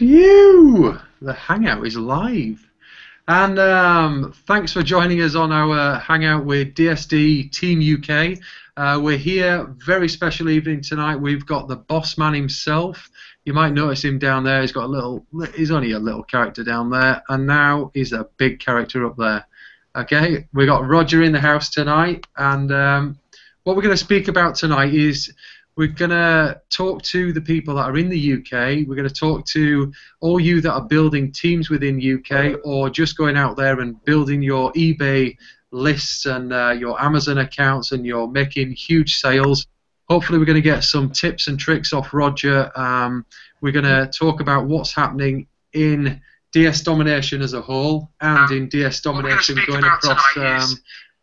Phew! The Hangout is live. And thanks for joining us on our Hangout with DSD Team UK. We're here, very special evening tonight. We've got the boss man himself. You might notice him down there. He's only a little character down there, and now he's a big character up there. Okay, we got Roger in the house tonight, and what we're going to speak about tonight is we're going to talk to the people that are in the UK. We're going to talk to all you that are building teams within UK or just going out there and building your eBay lists and your Amazon accounts, and you're making huge sales. Hopefully we're going to get some tips and tricks off Roger. We're going to talk about what's happening in DS Domination as a whole and in DS Domination going across...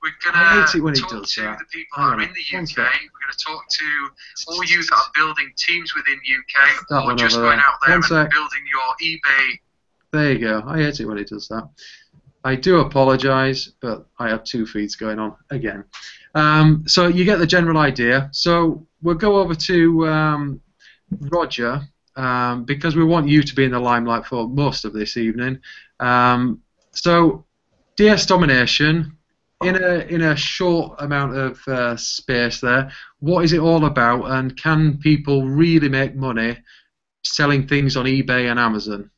We're going to talk to the people that are in the UK. We're going to talk to all you that are building teams within UK or just going out there and building your eBay. There you go. I hate it when it does that. I do apologise, but I have two feeds going on again. So you get the general idea. So we'll go over to Roger because we want you to be in the limelight for most of this evening. So DS Domination... In a short amount of space there, what is it all about, and can people really make money selling things on eBay and Amazon?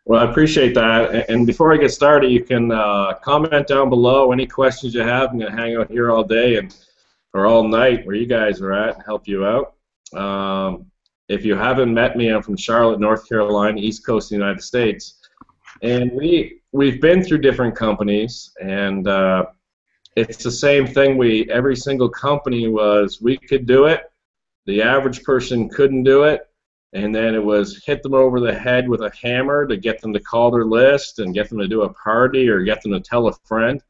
Well, I appreciate that. And before I get started, you can comment down below any questions you have. I'm going to hang out here all day or all night where you guys are at and help you out. If you haven't met me, I'm from Charlotte, North Carolina, East Coast of the United States. And we've been through different companies, and it's the same thing. Every single company was, we could do it, the average person couldn't do it, and then it was hit them over the head with a hammer to get them to call their list and get them to do a party or get them to tell a friend.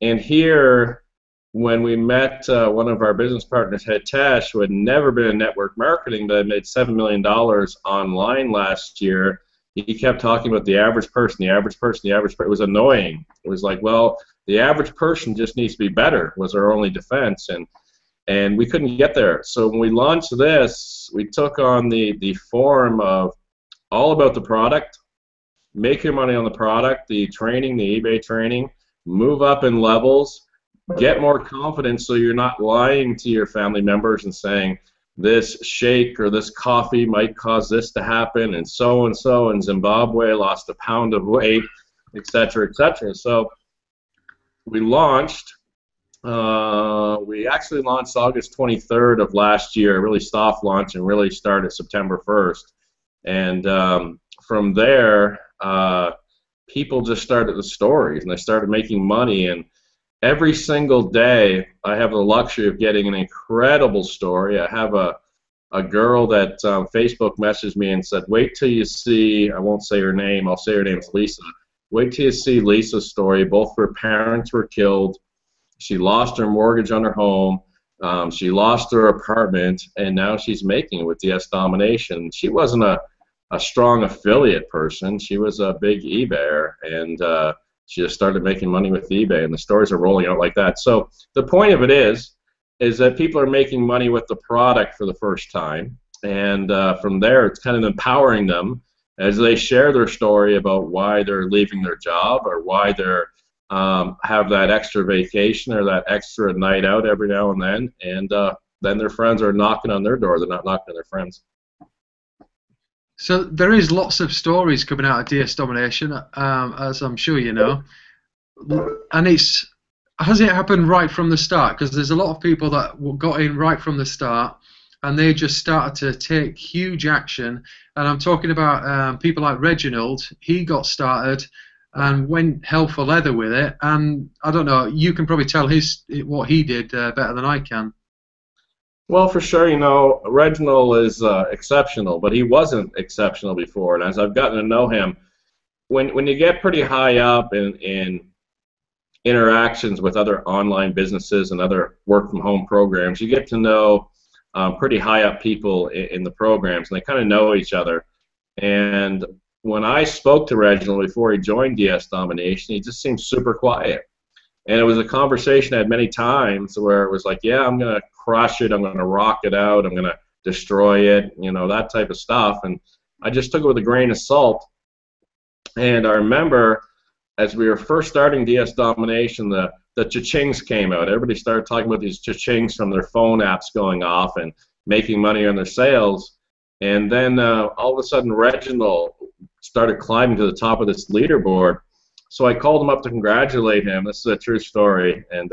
And here, when we met one of our business partners, Hitesh, who had never been in network marketing but had made $7 million online last year, he kept talking about the average person, the average person, the average person. It was annoying. It was like, well, the average person just needs to be better was our only defense, and we couldn't get there. So when we launched this, we took on the form of all about the product, make your money on the product, the training, the eBay training, move up in levels, get more confidence so you're not lying to your family members and saying, this shake or this coffee might cause this to happen, and so in Zimbabwe lost a pound of weight, etc., etc. So we launched. We actually launched August 23rd of last year, really soft launch, and really started September 1st. And from there, people just started the stories, and they started making money. And every single day, I have the luxury of getting an incredible story. I have a girl that Facebook messaged me and said, wait till you see, I won't say her name, I'll say her name's Lisa. Wait till you see Lisa's story. Both her parents were killed. She lost her mortgage on her home. She lost her apartment, and now she's making it with DS Domination. She wasn't a strong affiliate person. She was a big eBayer, and she just started making money with eBay, and the stories are rolling out like that. So the point of it is that people are making money with the product for the first time, and from there it's kind of empowering them as they share their story about why they're leaving their job or why they're have that extra vacation or that extra night out every now and then their friends are knocking on their door. They're not knocking on their friends. So there is lots of stories coming out of DS Domination, as I'm sure you know, and has it happened right from the start? Because there's a lot of people that got in right from the start, and they just started to take huge action. And I'm talking about people like Reginald. He got started and went hell for leather with it. And I don't know, you can probably tell what he did better than I can. Well, for sure, you know, Reginald is exceptional, but he wasn't exceptional before. And as I've gotten to know him, when you get pretty high up in interactions with other online businesses and other work-from-home programs, you get to know pretty high-up people in the programs, and they kind of know each other. And when I spoke to Reginald before he joined DS Domination, he just seemed super quiet. And it was a conversation I had many times where it was like, yeah, I'm going to crush it, I'm going to rock it out, I'm going to destroy it, you know, that type of stuff. And I just took it with a grain of salt. And I remember as we were first starting DS Domination, the cha-chings came out. Everybody started talking about these cha-chings from their phone apps going off and making money on their sales. And then all of a sudden, Reginald started climbing to the top of this leaderboard. So I called him up to congratulate him. This is a true story. And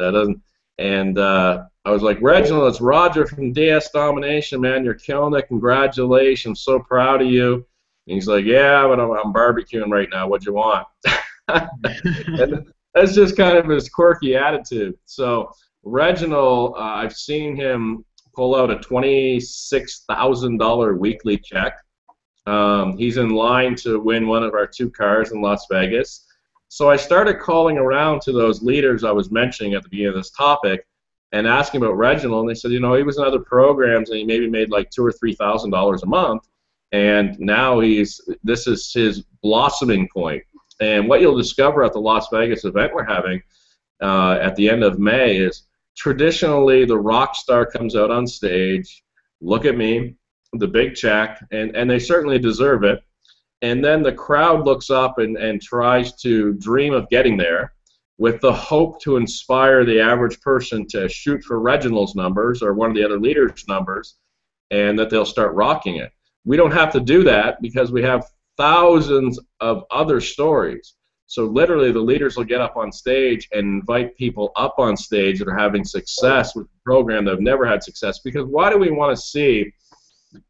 I was like, Reginald, it's Roger from DS Domination, man. You're killing it. Congratulations. I'm so proud of you. And he's like, yeah, but I'm barbecuing right now. What do you want? And that's just kind of his quirky attitude. So Reginald, I've seen him pull out a $26,000 weekly check. He's in line to win one of our 2 cars in Las Vegas. So I started calling around to those leaders I was mentioning at the beginning of this topic and asking about Reginald, and they said, you know, he was in other programs and he maybe made like $2,000 or $3,000 a month, and now this is his blossoming point. And what you'll discover at the Las Vegas event we're having at the end of May is traditionally the rock star comes out on stage, look at me, the big check, and they certainly deserve it. And then the crowd looks up and tries to dream of getting there with the hope to inspire the average person to shoot for Reginald's numbers or one of the other leaders' numbers, and that they'll start rocking it. We don't have to do that because we have thousands of other stories. So literally the leaders will get up on stage and invite people up on stage that are having success with the program that have never had success. Because why do we want to see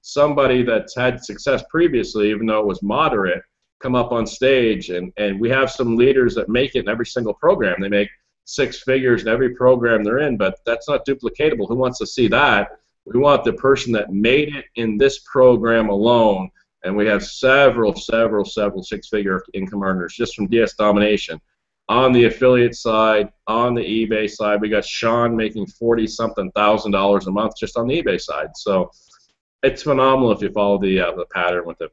somebody that's had success previously, even though it was moderate, come up on stage? And we have some leaders that make it in every single program. They make 6 figures in every program they're in, but that's not duplicatable. Who wants to see that? We want the person that made it in this program alone. And we have several 6-figure income earners just from DS Domination. On the affiliate side, on the eBay side, we got Sean making $40-something thousand a month just on the eBay side. So it's phenomenal if you follow the pattern with it.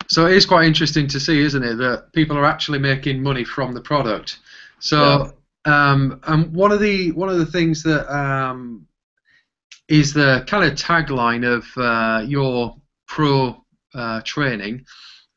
So it is quite interesting to see, isn't it, that people are actually making money from the product. So and one of the things that is the kind of tagline of your pro training,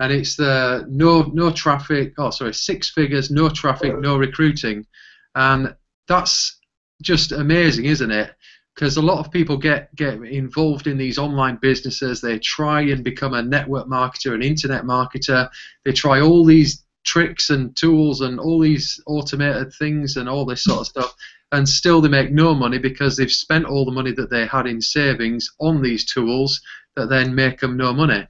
and it's the no traffic. Oh, sorry, 6 figures, no traffic, no recruiting, and that's just amazing, isn't it? Because a lot of people get involved in these online businesses. They try and become a network marketer, an internet marketer. They try all these tricks and tools and all these automated things and all this sort of stuff, and still they make no money because they've spent all the money that they had in savings on these tools that then make them no money.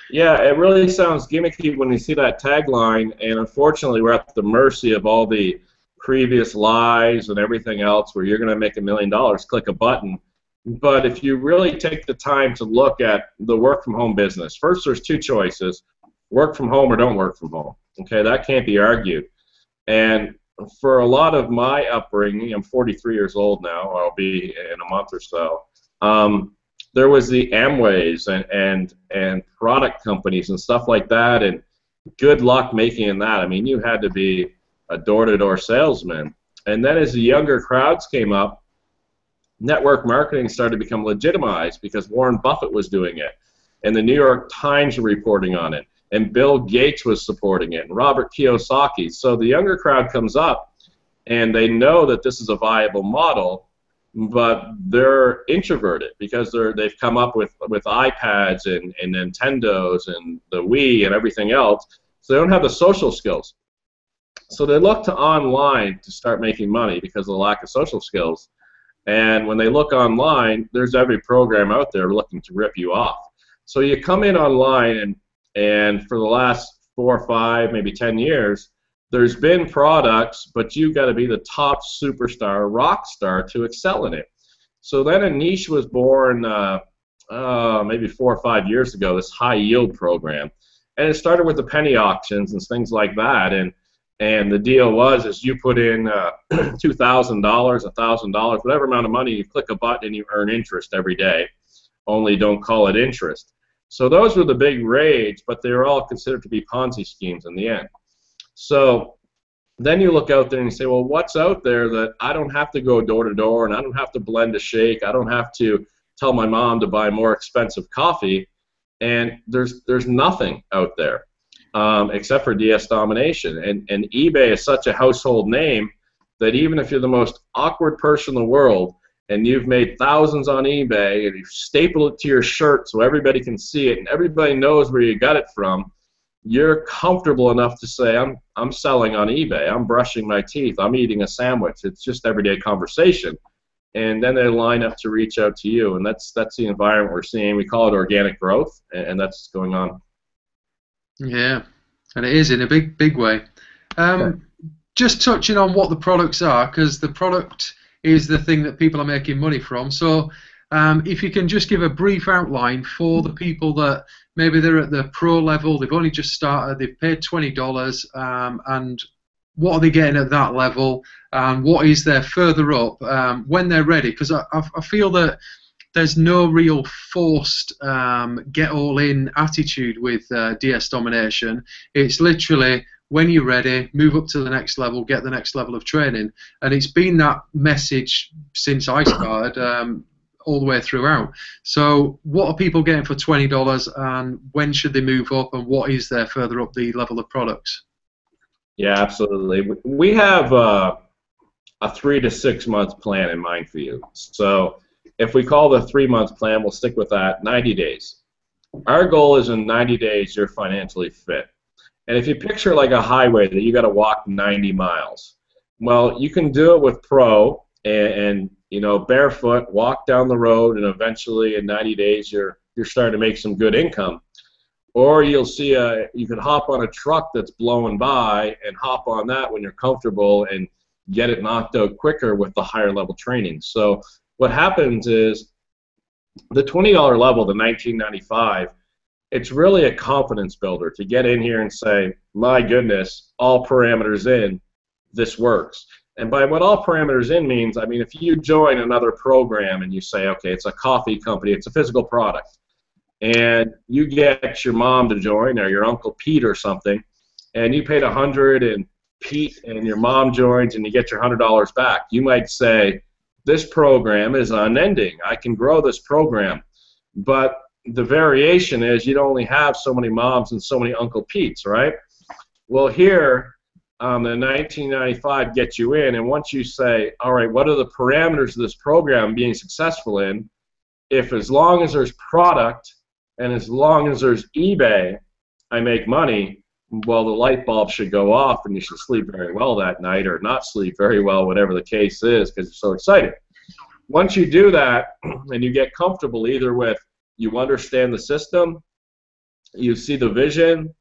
Yeah, it really sounds gimmicky when you see that tagline, and unfortunately we're at the mercy of all the previous lies and everything else where you're going to make $1 million, click a button. But if you really take the time to look at the work from home business, first there's 2 choices: work from home or don't work from home. Okay, that can't be argued. And for a lot of my upbringing, I'm 43 years old now, I'll be in a month or so, there was the Amways and product companies and stuff like that, and good luck making that. I mean, you had to be a door-to-door salesman. And then as the younger crowds came up, network marketing started to become legitimized because Warren Buffett was doing it, and the New York Times were reporting on it, and Bill Gates was supporting it, and Robert Kiyosaki. So the younger crowd comes up, and they know that this is a viable model, but they're introverted because they've come up with iPads and Nintendos and the Wii and everything else, so they don't have the social skills. So they look to online to start making money because of the lack of social skills. And when they look online, there's every program out there looking to rip you off. So you come in online, and for the last 4 or 5, maybe 10 years, there's been products, but you've got to be the top superstar, rock star to excel in it. So then a niche was born maybe 4 or 5 years ago, this high yield program. And it started with the penny auctions and things like that. And the deal was is you put in $2,000, $1,000, whatever amount of money, you click a button and you earn interest every day. Only don't call it interest. So those were the big rage, but they were all considered to be Ponzi schemes in the end. So then you look out there and you say, well, what's out there that I don't have to go door to door, and I don't have to blend a shake, I don't have to tell my mom to buy more expensive coffee, and there's nothing out there except for DS Domination. And eBay is such a household name that even if you're the most awkward person in the world and you've made thousands on eBay and you staple it to your shirt so everybody can see it and everybody knows where you got it from, you're comfortable enough to say, I'm selling on eBay, I'm brushing my teeth, I'm eating a sandwich. It's just everyday conversation. And then they line up to reach out to you, and that's the environment we're seeing. We call it organic growth, and that's going on. Yeah, and it is in a big way. Just touching on what the products are, because the product is the thing that people are making money from. So if you can just give a brief outline for the people that maybe they're at the pro level, they've only just started, they've paid $20, and what are they getting at that level, and what is there further up when they're ready? Because I feel that there's no real forced get-all-in attitude with DS Domination. It's literally, when you're ready, move up to the next level, get the next level of training. And it's been that message since I started, all the way throughout. So what are people getting for $20, and when should they move up, and what is there further up the level of products? Yeah, absolutely. We have a 3 to 6 month plan in mind for you. So if we call the 3 month plan, we'll stick with that, 90 days. Our goal is in 90 days you're financially fit. And if you picture like a highway that you got to walk 90 miles, well, you can do it with Pro and you know, barefoot, walk down the road, and eventually in 90 days you're starting to make some good income. Or you'll see you can hop on a truck that's blowing by and hop on that when you're comfortable and get it knocked out quicker with the higher level training. So what happens is the $20 level, the $19.95, it's really a confidence builder to get in here and say, my goodness, all parameters in, this works. And by what all parameters in means, I mean, if you join another program and you say, okay, it's a coffee company, it's a physical product, and you get your mom to join or your Uncle Pete or something, and you paid $100 and Pete and your mom joins and you get your $100 back, you might say, this program is unending. I can grow this program. But the variation is you'd only have so many moms and so many Uncle Petes, right? Well, here, the $19.95 gets you in, and once you say, all right, what are the parameters of this program being successful in? If as long as there's product and as long as there's eBay, I make money, well, the light bulb should go off and you should sleep very well that night or not sleep very well, whatever the case is, because you're so excited. Once you do that and you get comfortable either with you understand the system, you see the vision,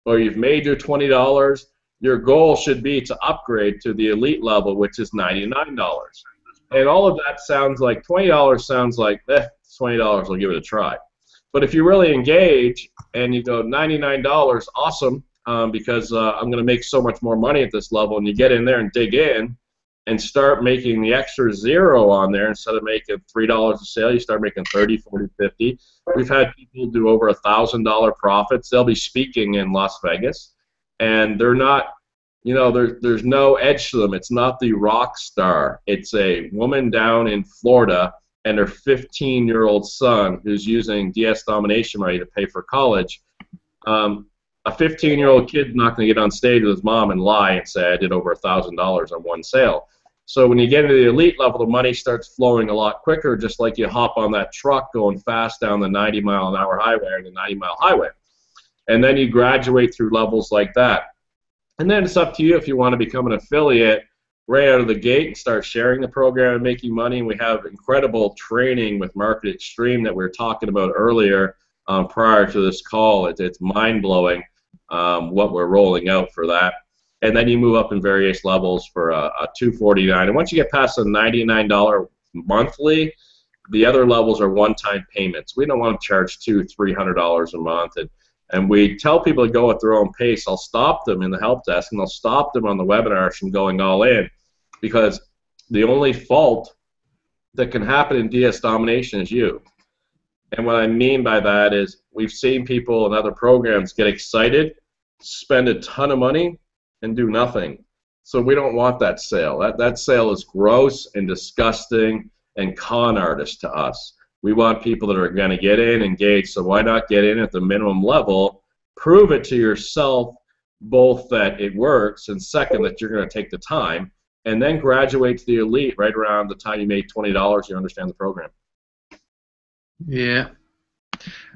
or you've made your $20, your goal should be to upgrade to the elite level, which is $99. And all of that sounds like $20 sounds like, $20, I'll give it a try. But if you really engage and you go $99, awesome, because I'm going to make so much more money at this level, and you get in there and dig in and start making the extra zero on there instead of making $3 a sale, you start making 30, 40, 50. We've had people do over $1,000 profits. They'll be speaking in Las Vegas, and they're not, you know, there's no edge to them. It's not the rock star. It's a woman down in Florida and her 15-year-old son who's using DS Domination money to pay for college. A 15-year-old kid's not going to get on stage with his mom and lie and say, I did over $1,000 on one sale. So when you get into the elite level, the money starts flowing a lot quicker, just like you hop on that truck going fast down the 90-mile-an-hour highway or the 90-mile highway. And then you graduate through levels like that. And then it's up to you if you want to become an affiliate right out of the gate and start sharing the program and making money. And we have incredible training with Market Extreme that we were talking about earlier prior to this call. It's mind-blowing what we're rolling out for that. And then you move up in various levels for a $249. And once you get past the $99 monthly, the other levels are one-time payments. We don't want to charge $200, $300 a month. And we tell people to go at their own pace. I'll stop them in the help desk, and I'll stop them on the webinars from going all in, because the only fault that can happen in DS Domination is you. And what I mean by that is we've seen people in other programs get excited, spend a ton of money, and do nothing. So we don't want that sale. That sale is gross and disgusting and con artist to us. We want people that are going to get in, engage. So why not get in at the minimum level, prove it to yourself, both that it works, and second, that you're going to take the time, and then graduate to the elite right around the time you make $20, you understand the program. Yeah.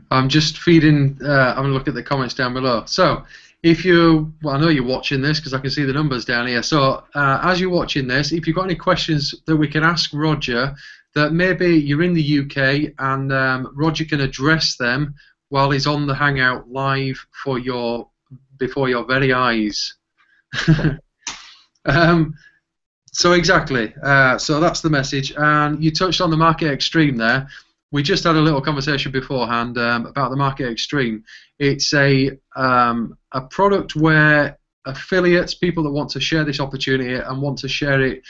I'm just feeding, I'm going to look at the comments down below. So, if you, well, I know you're watching this because I can see the numbers down here. So, as you're watching this, if you've got any questions that we can ask Roger, that maybe you're in the UK and Roger can address them while he's on the Hangout live for before your very eyes. So exactly. So that's the message. And you touched on the Market Extreme there. We just had a little conversation beforehand about the Market Extreme. It's a product where affiliates, people that want to share this opportunity and want to share it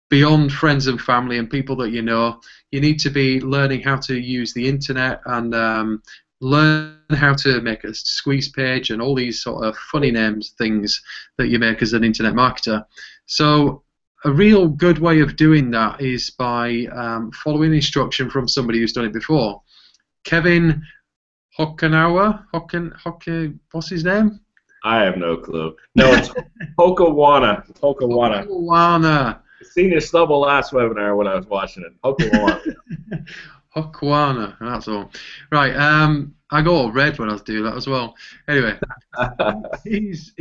beyond friends and family and people that you know, you need to be learning how to use the internet and learn how to make a squeeze page and all these sort of funny names things that you make as an internet marketer. So a real good way of doing that is by following instruction from somebody who's done it before. Kevin Hokanauer, what's his name? I have no clue. No, it's Hokawana. Hokawana. I seen his double last webinar when I was watching it. Hokawana. Hokawana, that's all. Right, I got all red when I was doing that as well. Anyway, he's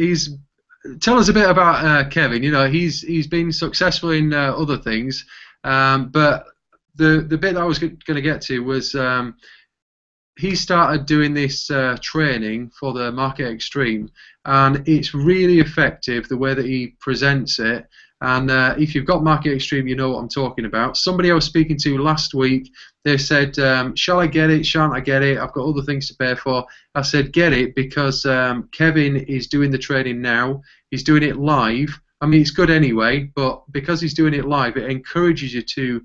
tell us a bit about Kevin. You know, he's been successful in other things, but the bit that I was going to get to was he started doing this training for the Market Extreme, and it's really effective the way that he presents it. And if you've got Market Extreme, you know what I'm talking about. Somebody I was speaking to last week, they said, shall I get it, shan't I get it? I've got other things to pay for. I said, get it, because Kevin is doing the training now. He's doing it live. I mean, it's good anyway, but because he's doing it live, it encourages you to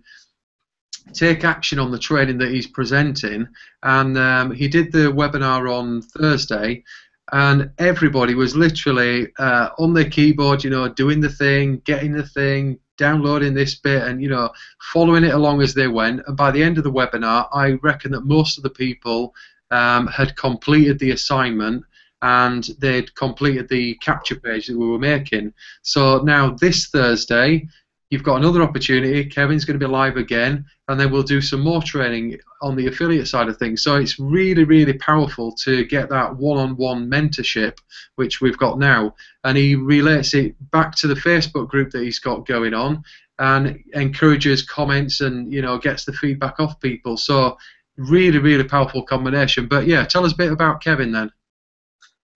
take action on the training that he's presenting. And he did the webinar on Thursday, and everybody was literally on their keyboard, you know, doing the thing, getting the thing, downloading this bit, and, you know, following it along as they went. And by the end of the webinar, I reckon that most of the people had completed the assignment and they'd completed the capture page that we were making. So now this Thursday, you've got another opportunity. Kevin's going to be live again, and then we'll do some more training on the affiliate side of things. So it's really, really powerful to get that one-on-one mentorship, which we've got now. And he relates it back to the Facebook group that he's got going on, and encourages comments and, you know, gets the feedback off people. So really, really powerful combination. But yeah, tell us a bit about Kevin then.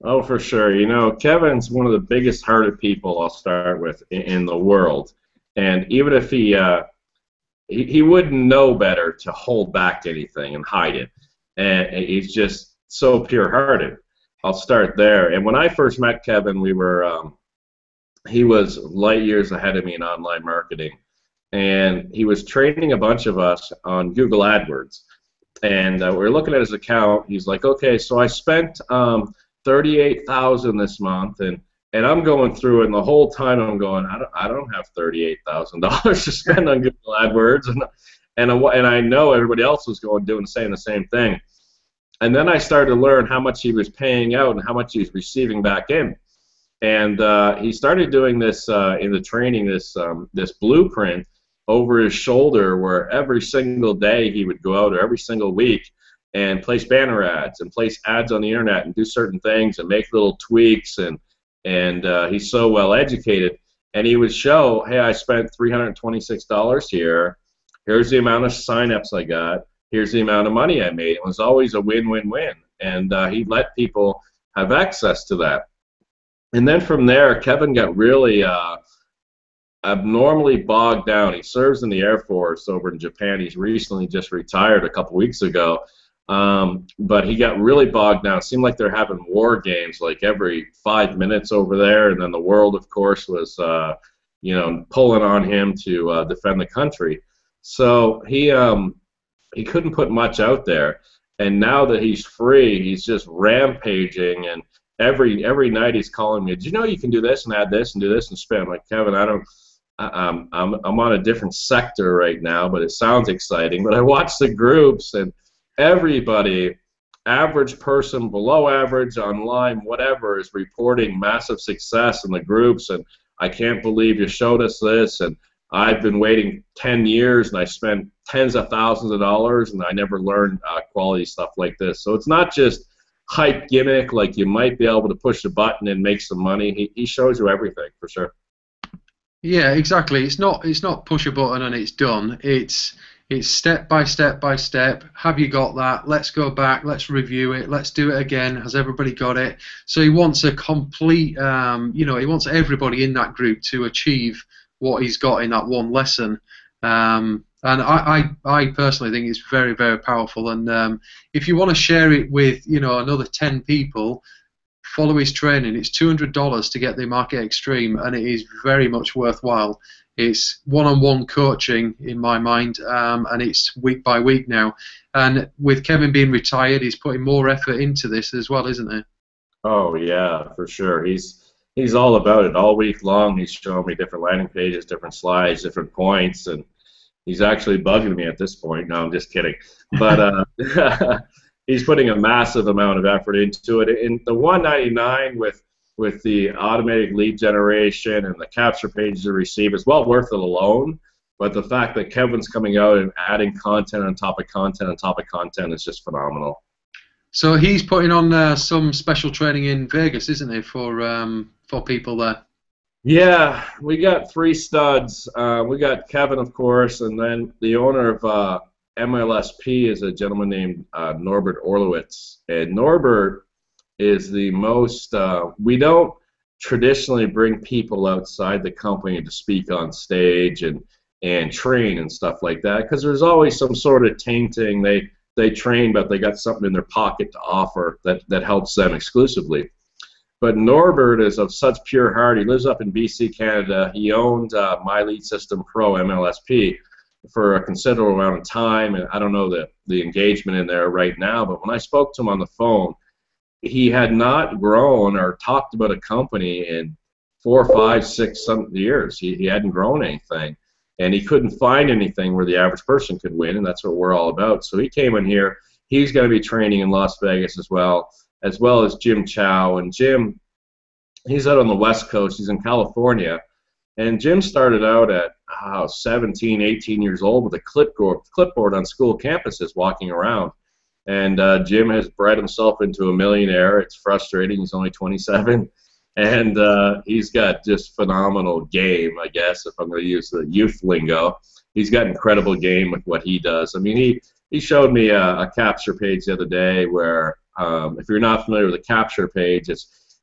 Oh, for sure. You know, Kevin's one of the biggest hearted people I'll start with in the world. And even if he wouldn't know better to hold back anything and hide it. And he's just so pure-hearted. I'll start there. And when I first met Kevin, he was light years ahead of me in online marketing. And he was training a bunch of us on Google AdWords. And we were looking at his account. He's like, okay, so I spent $38,000 this month, and I'm going through it, and the whole time I'm going, I don't have $38,000 to spend on Google AdWords, and I know everybody else was saying the same thing. And then I started to learn how much he was paying out and how much he was receiving back in. And he started doing this in the training, this blueprint over his shoulder, where every single day he would go out, or every single week, and place banner ads and place ads on the internet and do certain things and make little tweaks, and he's so well educated, and he would show, hey, I spent $326 here. Here's the amount of signups I got. Here's the amount of money I made. It was always a win-win-win, and he let people have access to that. And then from there, Kevin got really abnormally bogged down. He serves in the Air Force over in Japan. He's recently just retired a couple weeks ago. But he got really bogged down. It seemed like they're having war games like every 5 minutes over there, and then the world, of course, was you know, pulling on him to defend the country. So he couldn't put much out there, and now that he's free, he's just rampaging, and every night he's calling me, do you know you can do this and add this and do this and spin? I'm like, Kevin, I I'm on a different sector right now, but it sounds exciting. But I watch the groups, and everybody, average person, below average, online, whatever, is reporting massive success in the groups. And I can't believe you showed us this. And I've been waiting 10 years, and I spent tens of thousands of dollars, and I never learned quality stuff like this. So it's not just hype gimmick like you might be able to push a button and make some money. He shows you everything for sure. Yeah, exactly. It's not push a button and it's done. It's step by step by step. Have you got that? Let's go back. Let's review it. Let's do it again. Has everybody got it? So he wants a complete, he wants everybody in that group to achieve what he's got in that one lesson. And I personally think it's very, very powerful. And if you want to share it with, another 10 people, follow his training. It's $200 to get the Market Extreme, and it is very much worthwhile. It's one-on-one coaching in my mind, and it's week by week now. And with Kevin being retired, he's putting more effort into this as well, isn't he? Oh yeah, for sure. He's all about it all week long. He's showing me different landing pages, different slides, different points, and he's actually bugging me at this point. No, I'm just kidding. But he's putting a massive amount of effort into it. And the 199 with the automated lead generation and the capture pages to receive is well worth it alone. But the fact that Kevin's coming out and adding content on top of content on top of content is just phenomenal. So he's putting on some special training in Vegas, isn't he, for people there? Yeah, we got 3 studs. We got Kevin, of course, and then the owner of MLSP is a gentleman named Norbert Orlowitz. And Norbert is the most, we don't traditionally bring people outside the company to speak on stage and train and stuff like that, because there's always some sort of tainting. They train, but they got something in their pocket to offer that helps them exclusively. But Norbert is of such pure heart. He lives up in BC, Canada. He owned My Lead System Pro, MLSP, for a considerable amount of time, and I don't know the engagement in there right now, but when I spoke to him on the phone, he had not grown or talked about a company in 4, 5, 6 some years. He hadn't grown anything, and he couldn't find anything where the average person could win, and that's what we're all about. So he came in here. He's going to be training in Las Vegas as well as Jim Chow. And Jim, he's out on the West Coast. He's in California. And Jim started out at 17, 18 years old with a clipboard on school campuses walking around. And Jim has bred himself into a millionaire. It's frustrating. He's only 27. And he's got just phenomenal game, I guess, if I'm going to use the youth lingo. He's got incredible game with what he does. I mean, he showed me a capture page the other day where, if you're not familiar with a capture page,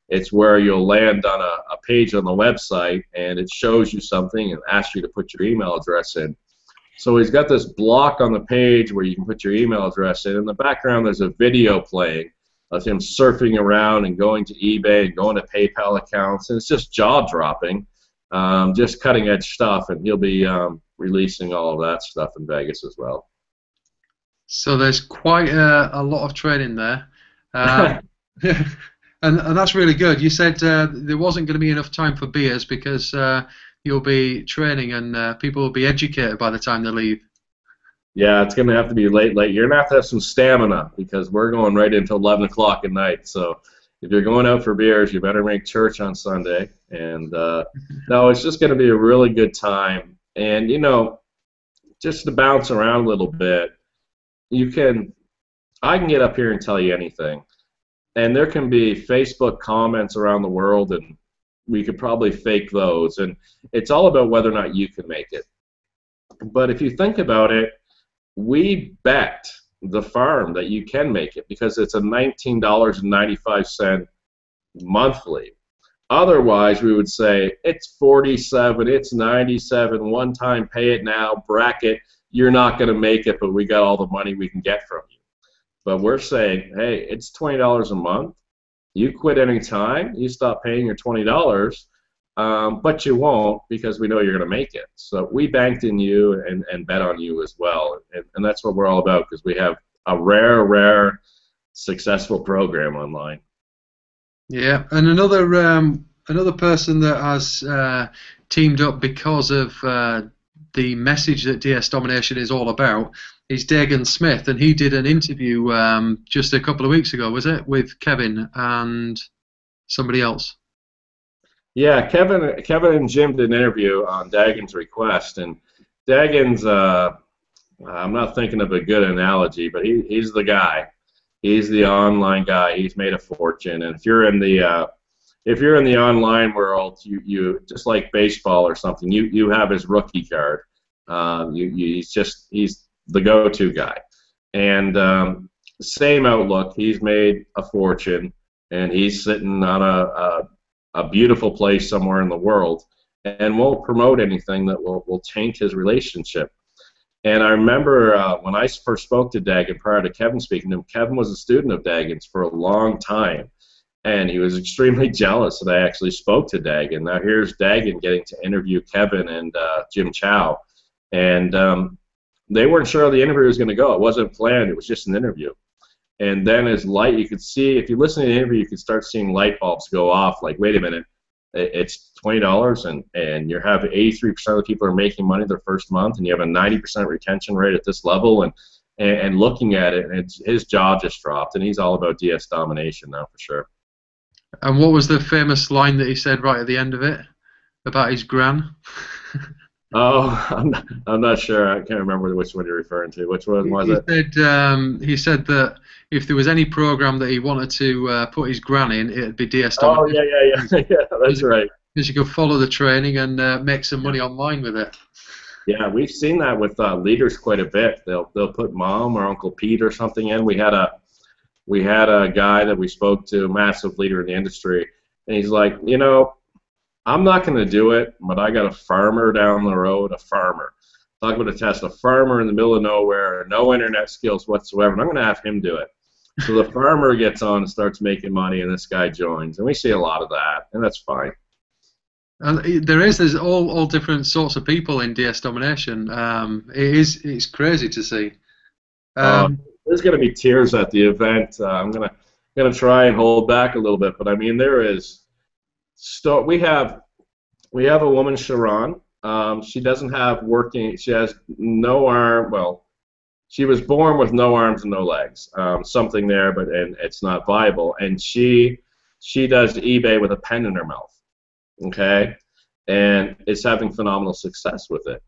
it's where you'll land on a page on the website, and it shows you something and asks you to put your email address in. So he's got this block on the page where you can put your email address in. In the background, there's a video playing of him surfing around and going to eBay and going to PayPal accounts, and it's just jaw-dropping, just cutting-edge stuff, and he'll be releasing all of that stuff in Vegas as well. So there's quite a lot of training there. And that's really good. You said there wasn't going to be enough time for beers because you'll be training and people will be educated by the time they leave. Yeah, it's going to have to be late. You're going to have some stamina because we're going right into 11 o'clock at night. So if you're going out for beers, you better make church on Sunday. And no, it's just going to be a really good time. And, just to bounce around a little bit, I can get up here and tell you anything. And there can be Facebook comments around the world, and we could probably fake those. And it's all about whether or not you can make it. But if you think about it, we bet the farm that you can make it because it's a $19.95 monthly. Otherwise, we would say it's $47, it's $97, one time, pay it now, bracket. You're not going to make it, but we got all the money we can get from you. But we're saying, hey, it's $20 a month. You quit any time. You stop paying your $20, but you won't because we know you're going to make it. So we banked in you and bet on you as well. And that's what we're all about because we have a rare, successful program online. Yeah, and another Another person that has teamed up because of the message that DS Domination is all about is Dagan Smith, and he did an interview just a couple of weeks ago, was it, with Kevin and somebody else? Yeah, Kevin and Jim did an interview on Dagan's request, and Dagan's I'm not thinking of a good analogy, but he's the guy. He's the online guy. He's made a fortune, and if you're in the online world, you just like baseball or something. You have his rookie card. He's the go-to guy, and same outlook. He's made a fortune, and he's sitting on a beautiful place somewhere in the world, and won't promote anything that will taint his relationship. And I remember when I first spoke to Dagan prior to Kevin speaking to him, Kevin was a student of Dagan's for a long time. And he was extremely jealous that I actually spoke to Dagan. Now here's Dagan getting to interview Kevin and Jim Chow. And they weren't sure how the interview was going to go. It wasn't planned. It was just an interview. And then as light, you could see, if you listen to the interview, you could start seeing light bulbs go off. Like, wait a minute, it's $20 and you have 83% of the people are making money their first month, and you have a 90% retention rate at this level. And looking at it, and his jaw just dropped. And he's all about DS Domination now for sure. And what was the famous line that he said right at the end of it about his gran? Oh, I'm not sure. I can't remember which one you're referring to. Which one was it? He said that if there was any program that he wanted to put his gran in, it'd be DS Domination. Oh, yeah, that's right. Because you could follow the training and make some money online with it. Yeah, we've seen that with leaders quite a bit. They'll put Mom or Uncle Pete or something in. We had a guy that we spoke to, a massive leader in the industry, and he's like, I'm not going to do it, but I got a farmer down the road, a farmer. Talk about a test, a farmer in the middle of nowhere, no internet skills whatsoever, and I'm going to have him do it. So the farmer gets on and starts making money, and this guy joins, and we see a lot of that, and that's fine. And there's all different sorts of people in DS Domination. It's crazy to see. There's going to be tears at the event. I'm gonna try and hold back a little bit, but I mean there is. We have a woman, Sharon. She doesn't have working. She has no arm. Well, she was born with no arms and no legs. Something there, and it's not viable. And she does eBay with a pen in her mouth. Okay, and is having phenomenal success with it.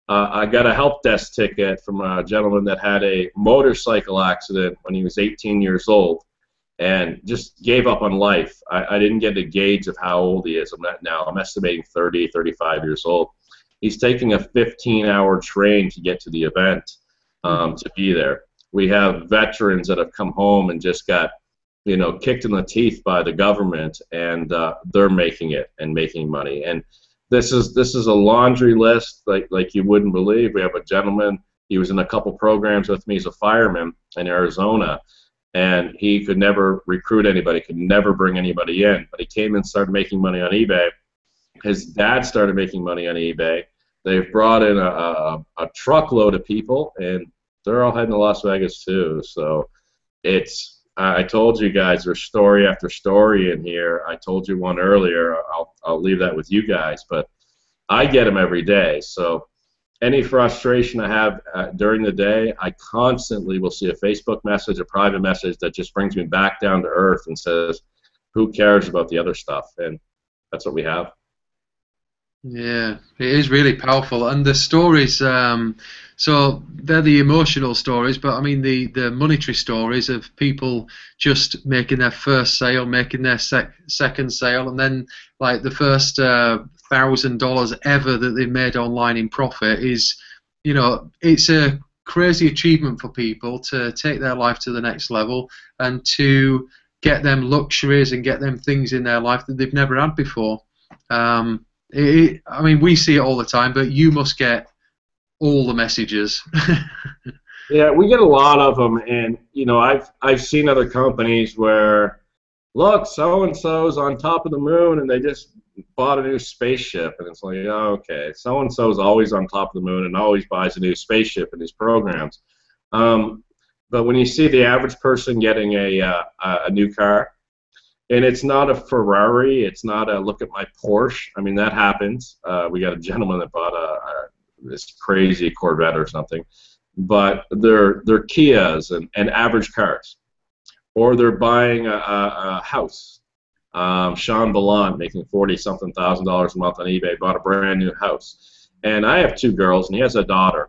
I got a help desk ticket from a gentleman that had a motorcycle accident when he was 18 years old and just gave up on life. I didn't get a gauge of how old he is. I'm estimating 30, 35 years old. He's taking a 15-hour train to get to the event to be there. We have veterans that have come home and just got kicked in the teeth by the government, and they're making it and making money. And this is a laundry list like you wouldn't believe. We have a gentleman, he was in a couple programs with me. He's a fireman in Arizona, and he could never recruit anybody, could never bring anybody in, but he came and started making money on eBay. His dad started making money on eBay. They've brought in a truckload of people, and they're all heading to Las Vegas too. So I told you guys there's story after story in here. I told you one earlier. I'll leave that with you guys, but I get them every day. So any frustration I have during the day, I constantly will see a Facebook message, a private message that just brings me back down to earth and says, who cares about the other stuff? And that's what we have. Yeah, it is really powerful. And the stories, so they're the emotional stories, but I mean the monetary stories of people just making their first sale, making their second sale, and then like the first $1,000 ever that they made online in profit is, it's a crazy achievement for people to take their life to the next level and to get them luxuries and get them things in their life that they've never had before. I mean, we see it all the time, but you must get all the messages. Yeah, we get a lot of them, and I've seen other companies where, look, so and so's on top of the moon, and they just bought a new spaceship, and it's like, oh, okay, so and so's always on top of the moon and always buys a new spaceship in these programs. But when you see the average person getting a new car, And it's not a Ferrari. It's not a look at my Porsche. I mean, that happens. We got a gentleman that bought this crazy Corvette or something. But they're Kias and average cars. Or they're buying a house. Sean Ballant, making $40-something thousand a month on eBay, bought a brand new house. And I have two girls, and he has a daughter.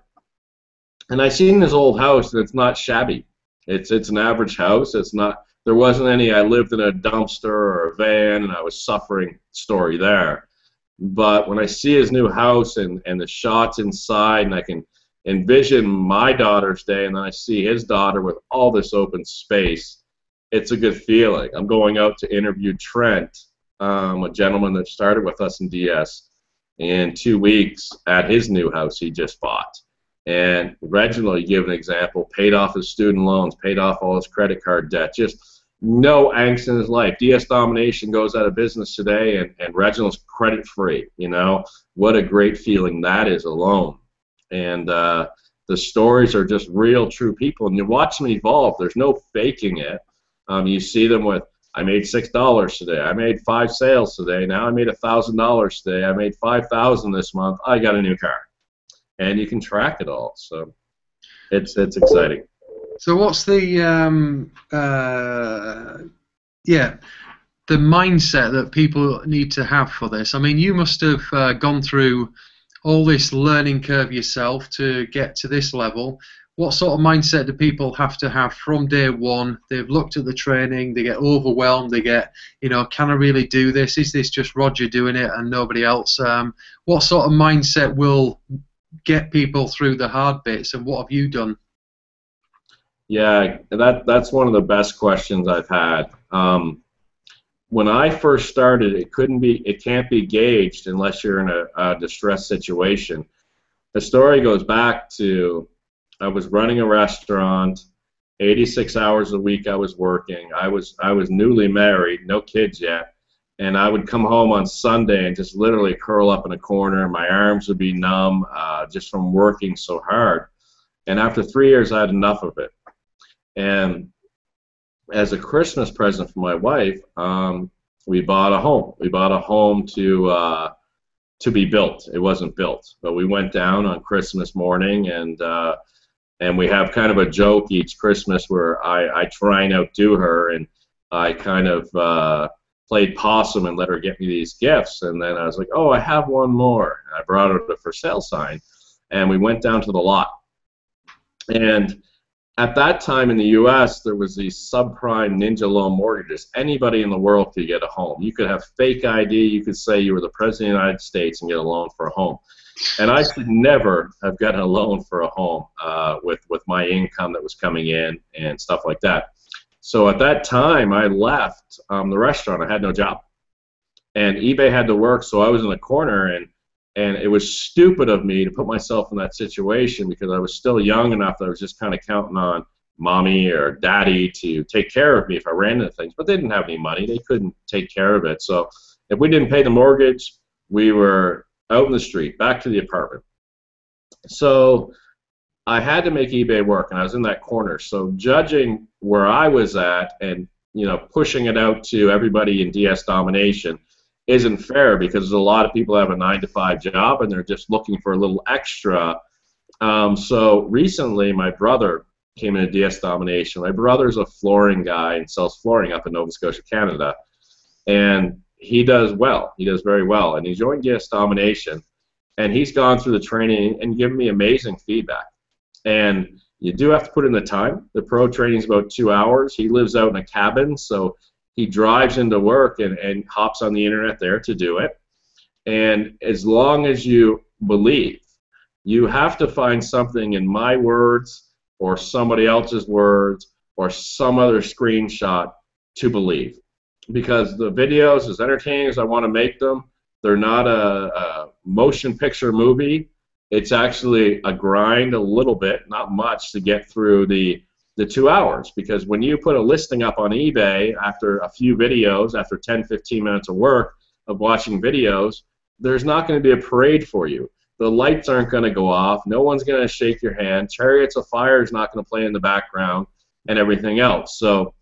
And I seen his old house, and it's not shabby. It's an average house. It's not. There wasn't any I lived in a dumpster or a van and I was suffering story there. But when I see his new house and the shots inside, and I can envision my daughter's day, and then I see his daughter with all this open space, it's a good feeling. I'm going out to interview Trent, a gentleman that started with us in DS, in 2 weeks at his new house he just bought. And Reginald, you give an example, paid off his student loans, paid off all his credit card debt, just no angst in his life. DS Domination goes out of business today, and Reginald's credit-free. You know, what a great feeling that is alone. And the stories are just real, true people, and you watch them evolve. There's no faking it. You see them with, I made $6 today. I made 5 sales today. Now I made $1,000 today. I made $5,000 this month. I got a new car. And you can track it all, so it's exciting. So what's the the mindset that people need to have for this? I mean, you must have gone through all this learning curve yourself to get to this level. What sort of mindset do people have to have from day one? They've looked at the training, they get overwhelmed, they get, you know, can I really do this? Is this just Roger doing it and nobody else? What sort of mindset will get people through the hard bits, and what have you done? Yeah, that's one of the best questions I've had. When I first started, it can't be gauged unless you're in a distressed situation. The story goes back to, I was running a restaurant, 86 hours a week I was working. I was newly married, no kids yet. And I would come home on Sunday and just literally curl up in a corner. My arms would be numb just from working so hard. And after 3 years, I had enough of it. And as a Christmas present for my wife, we bought a home. We bought a home to be built. It wasn't built, but we went down on Christmas morning, and we have kind of a joke each Christmas where I try and outdo her, and I kind of played possum and let her get me these gifts. And then I was like, oh, I have one more. And I brought her the for sale sign, and we went down to the lot. And at that time in the U.S., there was these subprime ninja loan mortgages. Anybody in the world could get a home. You could have fake ID. You could say you were the President of the United States and get a loan for a home. And I should never have gotten a loan for a home with my income that was coming in and stuff like that. So at that time, I left the restaurant. I had no job. And eBay had to work, so I was in the corner, and it was stupid of me to put myself in that situation because I was still young enough that I was just kind of counting on mommy or daddy to take care of me if I ran into things. But they didn't have any money. They couldn't take care of it. So if we didn't pay the mortgage, we were out in the street, back to the apartment. So I had to make eBay work, and I was in that corner. So judging where I was at and, you know, pushing it out to everybody in DS Domination isn't fair because there's a lot of people that have a 9-to-5 job and they're just looking for a little extra. So recently my brother came into DS Domination. My brother's a flooring guy and sells flooring up in Nova Scotia, Canada. And he does well. He does very well. And he joined DS Domination, and he's gone through the training and given me amazing feedback. And you do have to put in the time. The pro training is about 2 hours. He lives out in a cabin, so he drives into work and hops on the internet there to do it. And as long as you believe, you have to find something in my words or somebody else's words or some other screenshot to believe. Because the videos, as entertaining as I want to make them, they're not a motion picture movie. It's actually a grind a little bit, not much, to get through the 2 hours. Because when you put a listing up on eBay after a few videos, after 10-15 minutes of work of watching videos, there's not going to be a parade for you. The lights aren't going to go off. No one's going to shake your hand. Chariots of Fire is not going to play in the background and everything else. So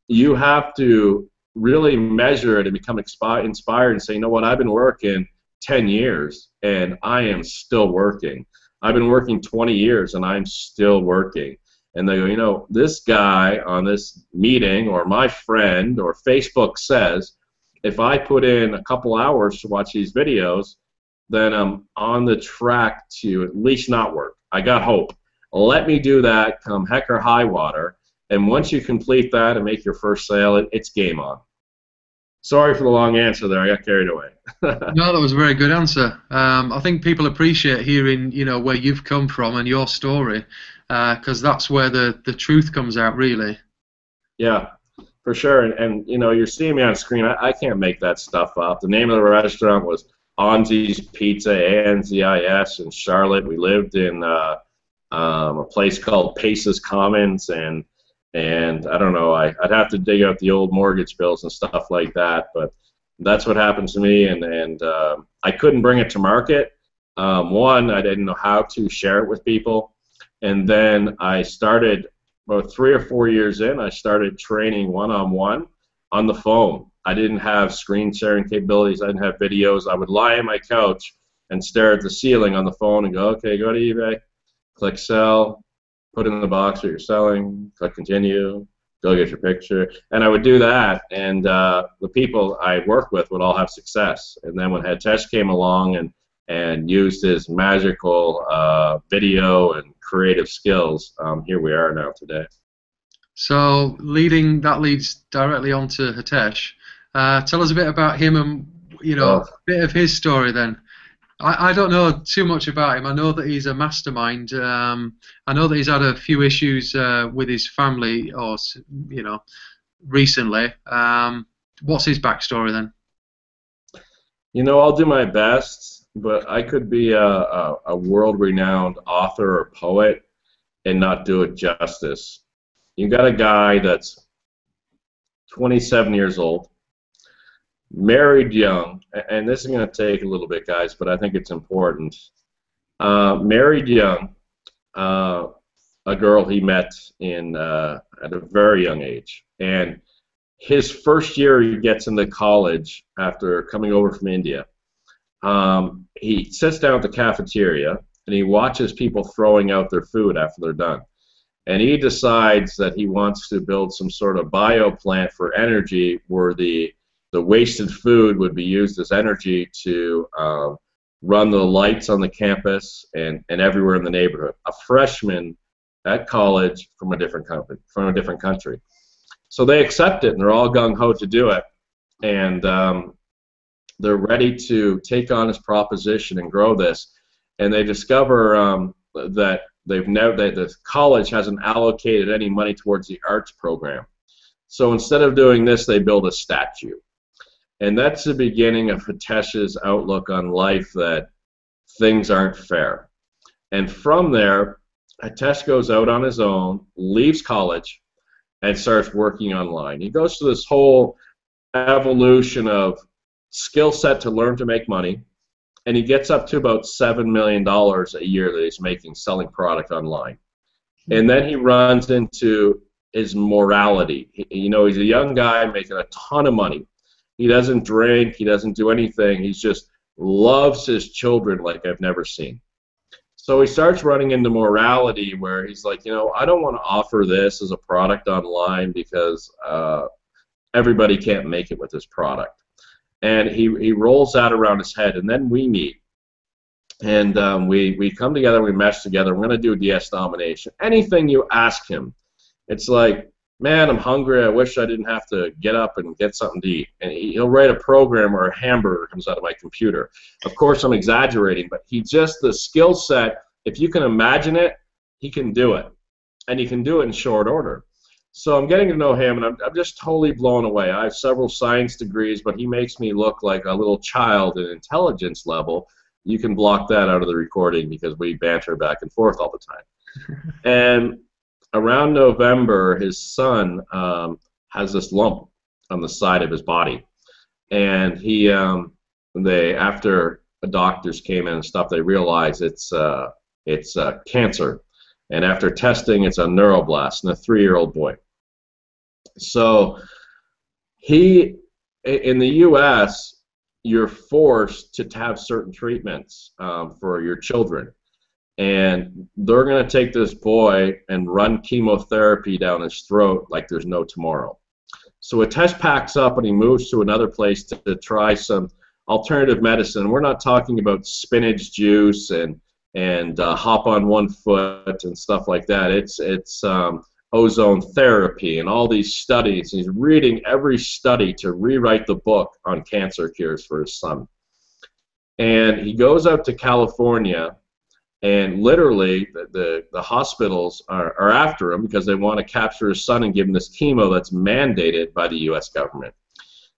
you have to really measure it and become inspired and say, you know what, I've been working 10 years and I am still working. I've been working 20 years and I'm still working. And they go, you know, this guy on this meeting or my friend or Facebook says, if I put in a couple hours to watch these videos, then I'm on the track to at least not work. I got hope. Let me do that come heck or high water. And once you complete that and make your first sale, it's game on. Sorry for the long answer there. I got carried away. No, that was a very good answer. I think people appreciate hearing, you know, where you've come from and your story, because that's where the truth comes out, really. Yeah, for sure. And you know, you're seeing me on screen. I can't make that stuff up. The name of the restaurant was Anzi's Pizza, ANZIS, in Charlotte. We lived in a place called Paces Commons, and I don't know, I'd have to dig out the old mortgage bills and stuff like that, but that's what happened to me, and I couldn't bring it to market. One, I didn't know how to share it with people, and then I started, about 3 or 4 years in, I started training one-on-one on the phone. I didn't have screen sharing capabilities, I didn't have videos. I would lie on my couch and stare at the ceiling on the phone and go, okay, go to eBay, click sell, put in the box what you're selling, click continue, go get your picture. And I would do that, and the people I worked with would all have success. And then when Hitesh came along and used his magical video and creative skills, here we are now today. So that leads directly on to Hitesh. Tell us a bit about him and, you know, a bit of his story then. I don't know too much about him. I know that he's a mastermind. I know that he's had a few issues with his family, or, you know, recently. What's his backstory then? You know, I'll do my best, but I could be a world-renowned author or poet and not do it justice. You got a guy that's 27 years old, married young, and this is going to take a little bit, guys, but I think it's important. Married young, a girl he met at a very young age, and his first year he gets into college after coming over from India. He sits down at the cafeteria and he watches people throwing out their food after they're done, and he decides that he wants to build some sort of bio plant for energy where the wasted food would be used as energy to run the lights on the campus and everywhere in the neighborhood. A freshman at college from a different country. So they accept it, and they're all gung-ho to do it. And they're ready to take on his proposition and grow this. And they discover that the college hasn't allocated any money towards the arts program. So instead of doing this, they build a statue. And that's the beginning of Hitesh's outlook on life, that things aren't fair. And from there, Hitesh goes out on his own, leaves college, and starts working online. He goes through this whole evolution of skill set to learn to make money, and he gets up to about $7 million a year that he's making selling product online. And then he runs into his morality. You know, he's a young guy making a ton of money. He doesn't drink, he doesn't do anything, he just loves his children like I've never seen. So he starts running into morality where he's like, you know, I don't want to offer this as a product online because everybody can't make it with this product. And he rolls that around his head, and then we meet. And we come together, we mesh together, we're going to do DS Domination. Anything you ask him, it's like, man, I'm hungry, I wish I didn't have to get up and get something to eat. And he'll write a program or a hamburger comes out of my computer. Of course, I'm exaggerating, but the skill set, if you can imagine it, he can do it. And he can do it in short order. So I'm getting to know him, and I'm just totally blown away. I have several science degrees, but he makes me look like a little child in intelligence level. You can block that out of the recording because we banter back and forth all the time. And around November, his son has this lump on the side of his body, and after the doctors came in and stuff, they realized it's cancer, and after testing, it's a neuroblast in a 3-year-old boy. So In the U.S., you're forced to have certain treatments for your children. And they're going to take this boy and run chemotherapy down his throat like there's no tomorrow. So Atesh packs up and he moves to another place to try some alternative medicine. We're not talking about spinach juice and hop on one foot and stuff like that. It's ozone therapy and all these studies. He's reading every study to rewrite the book on cancer cures for his son. And he goes out to California, and literally the hospitals are after him because they want to capture his son and give him this chemo that's mandated by the U.S. government.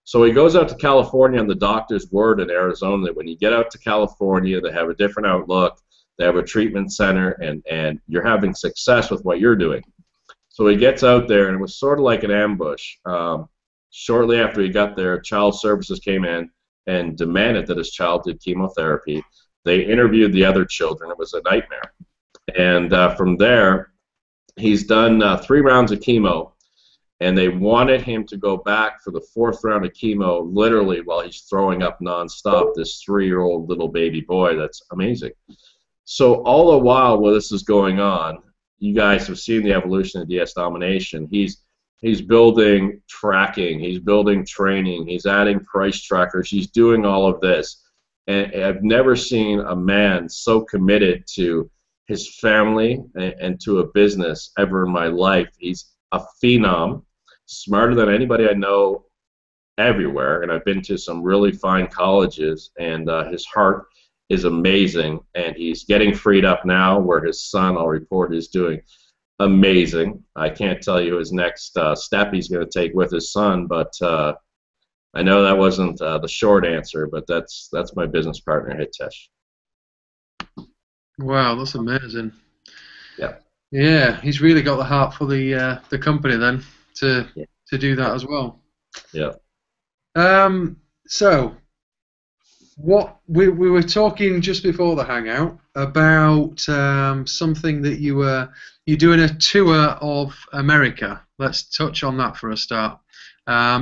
So he goes out to California, and the doctor's word in Arizona that when you get out to California, they have a different outlook, they have a treatment center, and you're having success with what you're doing. So he gets out there, and it was sort of like an ambush. Shortly after he got there, Child Services came in and demanded that his child did chemotherapy. They interviewed the other children. It was a nightmare. And from there, he's done 3 rounds of chemo, and they wanted him to go back for the 4th round of chemo literally while he's throwing up nonstop, this 3-year-old little baby boy. That's amazing. So all the while this is going on, you guys have seen the evolution of DS Domination. He's building tracking, he's building training, he's adding price trackers, he's doing all of this. And I've never seen a man so committed to his family and to a business ever in my life. He's a phenom, smarter than anybody I know everywhere, and I've been to some really fine colleges, and his heart is amazing, and he's getting freed up now where his son, I'll report, is doing amazing. I can't tell you his next step he's going to take with his son, but I know that wasn't the short answer, but that's my business partner, Hitesh. Wow, that's amazing. Yeah. Yeah, he's really got the heart for the company then to do that as well. Yeah. So what we were talking just before the hangout about something that you're doing a tour of America. Let's touch on that for a start.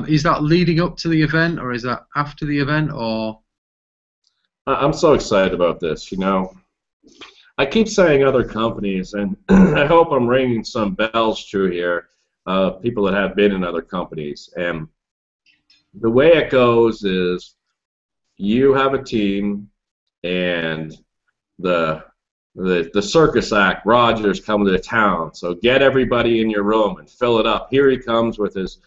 Is that leading up to the event, or is that after the event, or? I'm so excited about this. You know, I keep saying other companies, and I hope I'm ringing some bells true here. People that have been in other companies, and the way it goes is you have a team, and the circus act, Roger's coming to town, so get everybody in your room and fill it up. Here he comes with his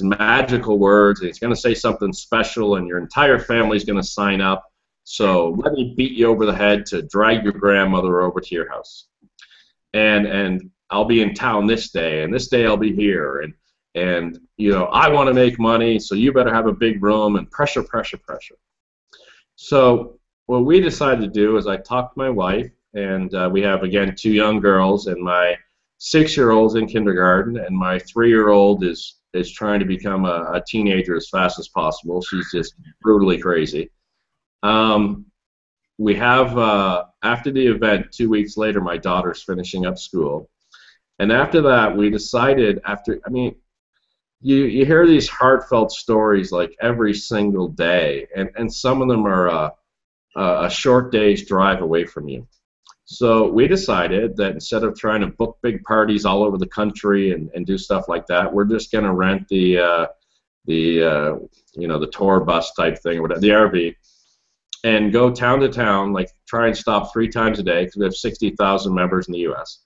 magical words, and he's going to say something special, and your entire family's going to sign up. So let me beat you over the head to drag your grandmother over to your house. And I'll be in town this day, and this day I'll be here, and you know, I want to make money, so you better have a big room, and pressure, pressure, pressure. So what we decided to do is I talked to my wife, and we have, again, 2 young girls, and my 6-year-old's in kindergarten, and my 3-year-old is trying to become a teenager as fast as possible. She's just brutally crazy. We have, after the event, 2 weeks later, my daughter's finishing up school. And after that, we decided, I mean, you hear these heartfelt stories like every single day, and some of them are a short day's drive away from you. So we decided that instead of trying to book big parties all over the country and do stuff like that, we're just going to rent the tour bus type thing, or whatever, the RV, and go town to town, like try and stop 3 times a day because we have 60,000 members in the U.S.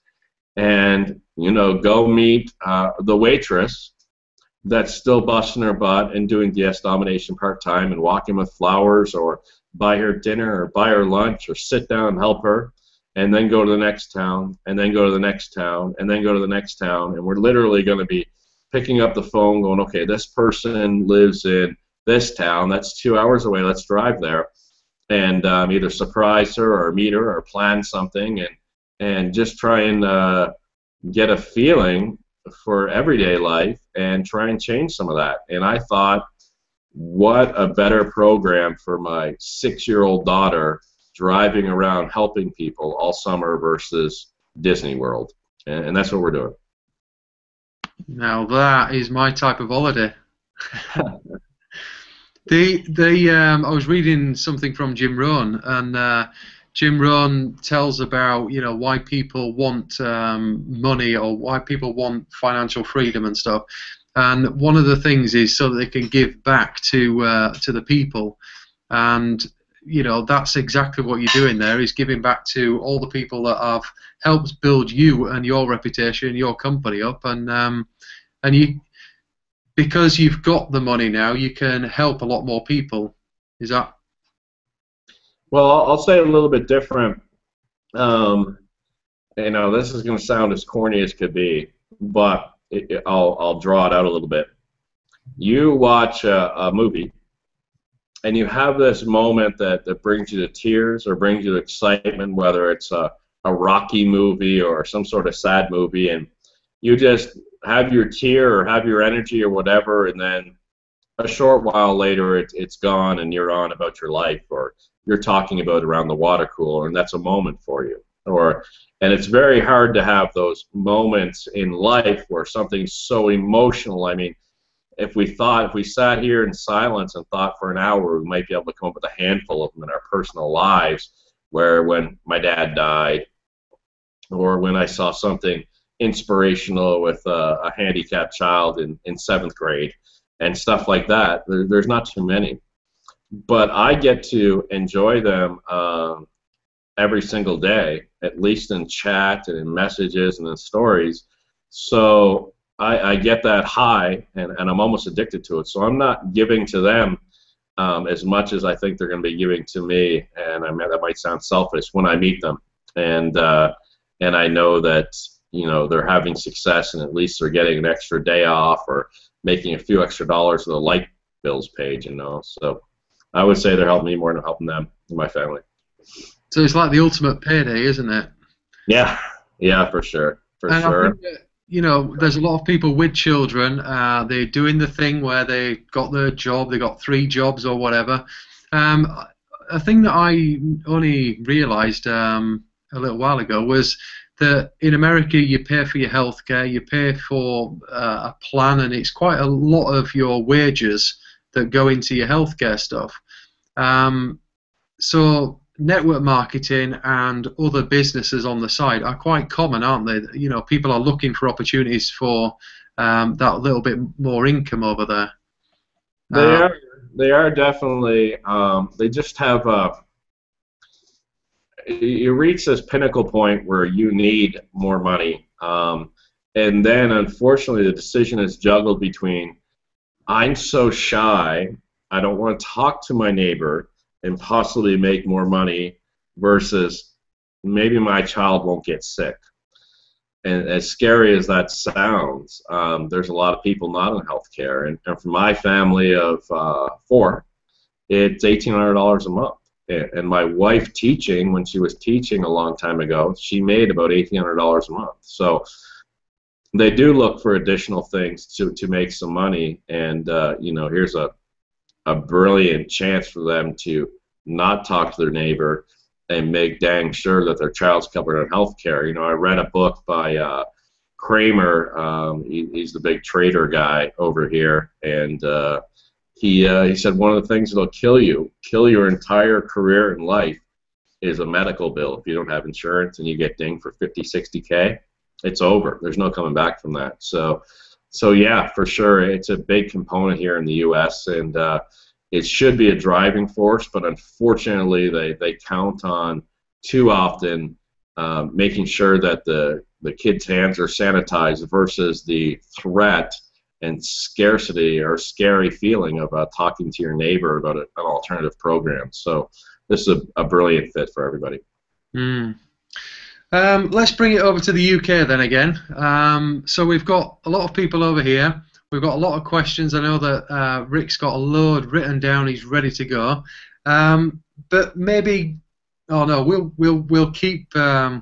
And go meet the waitress that's still busting her butt and doing DS Domination part-time, and walk in with flowers, or buy her dinner, or buy her lunch, or sit down and help her, and then go to the next town, and then go to the next town, and then go to the next town. And we're literally going to be picking up the phone going, okay, this person lives in this town, that's 2 hours away, let's drive there, and either surprise her or meet her or plan something, and just try and get a feeling for everyday life and try and change some of that. And I thought, what a better program for my 6-year-old daughter driving around helping people all summer versus Disney World. And that's what we're doing. Now that is my type of holiday. I was reading something from Jim Rohn, and Jim Rohn tells about why people want money or why people want financial freedom and stuff. And one of the things is so that they can give back to the people, and that's exactly what you're doing there, is giving back to all the people that have helped build you and your reputation, your company up, and you, because you've got the money now, you can help a lot more people. Is that? Well, I'll say it a little bit different. This is going to sound as corny as could be, but I'll draw it out a little bit. You watch a movie, and you have this moment that brings you to tears or brings you to excitement, whether it's a Rocky movie or some sort of sad movie, and you just have your tear or have your energy or whatever, and then a short while later it's gone and you're on about your life, or you're talking about around the water cooler, and that's a moment for you. And it's very hard to have those moments in life where something's so emotional. I mean, if we sat here in silence and thought for an hour, we might be able to come up with a handful of them in our personal lives, where when my dad died, or when I saw something inspirational with a handicapped child in 7th grade and stuff like that. There's not too many. But I get to enjoy them every single day, at least in chat and in messages and in stories. So I get that high, and I'm almost addicted to it. So I'm not giving to them as much as I think they're going to be giving to me, and that might sound selfish when I meet them. And I know that they're having success, and at least they're getting an extra day off or making a few extra dollars with the light bills paid. So I would say they're helping me more than helping them and my family. So it's like the ultimate payday, isn't it? Yeah, for sure, and sure. I think that, there's a lot of people with children. They're doing the thing where they got their job, they got 3 jobs or whatever. A thing that I only realised a little while ago was that in America you pay for your health care, you pay for a plan, and it's quite a lot of your wages that go into your healthcare stuff. So network marketing and other businesses on the side are quite common, aren't they? People are looking for opportunities for that little bit more income over there. They are definitely. They just have you reach this pinnacle point where you need more money, and then unfortunately the decision is juggled between, I'm so shy, I don't want to talk to my neighbor and possibly make more money, versus maybe my child won't get sick. And as scary as that sounds, there's a lot of people not in healthcare, and for my family of 4, it's $1,800 a month. And my wife teaching, when she was teaching a long time ago, she made about $1,800 a month. So they do look for additional things to make some money, and here's a brilliant chance for them to not talk to their neighbor and make dang sure that their child's covered on health care. I read a book by Kramer. He's the big trader guy over here, and he said one of the things that'll kill your entire career in life is a medical bill. If you don't have insurance and you get dinged for 50, 60K, it's over. There's no coming back from that. So yeah, for sure, it's a big component here in the U.S., and it should be a driving force, but unfortunately they count on too often making sure that the kids' hands are sanitized versus the threat and scarcity or scary feeling of talking to your neighbor about an alternative program. So this is a brilliant fit for everybody. Let's bring it over to the UK then again. So we've got a lot of people over here. We've got a lot of questions. I know that Rick's got a load written down. He's ready to go. But maybe, oh no, we'll keep the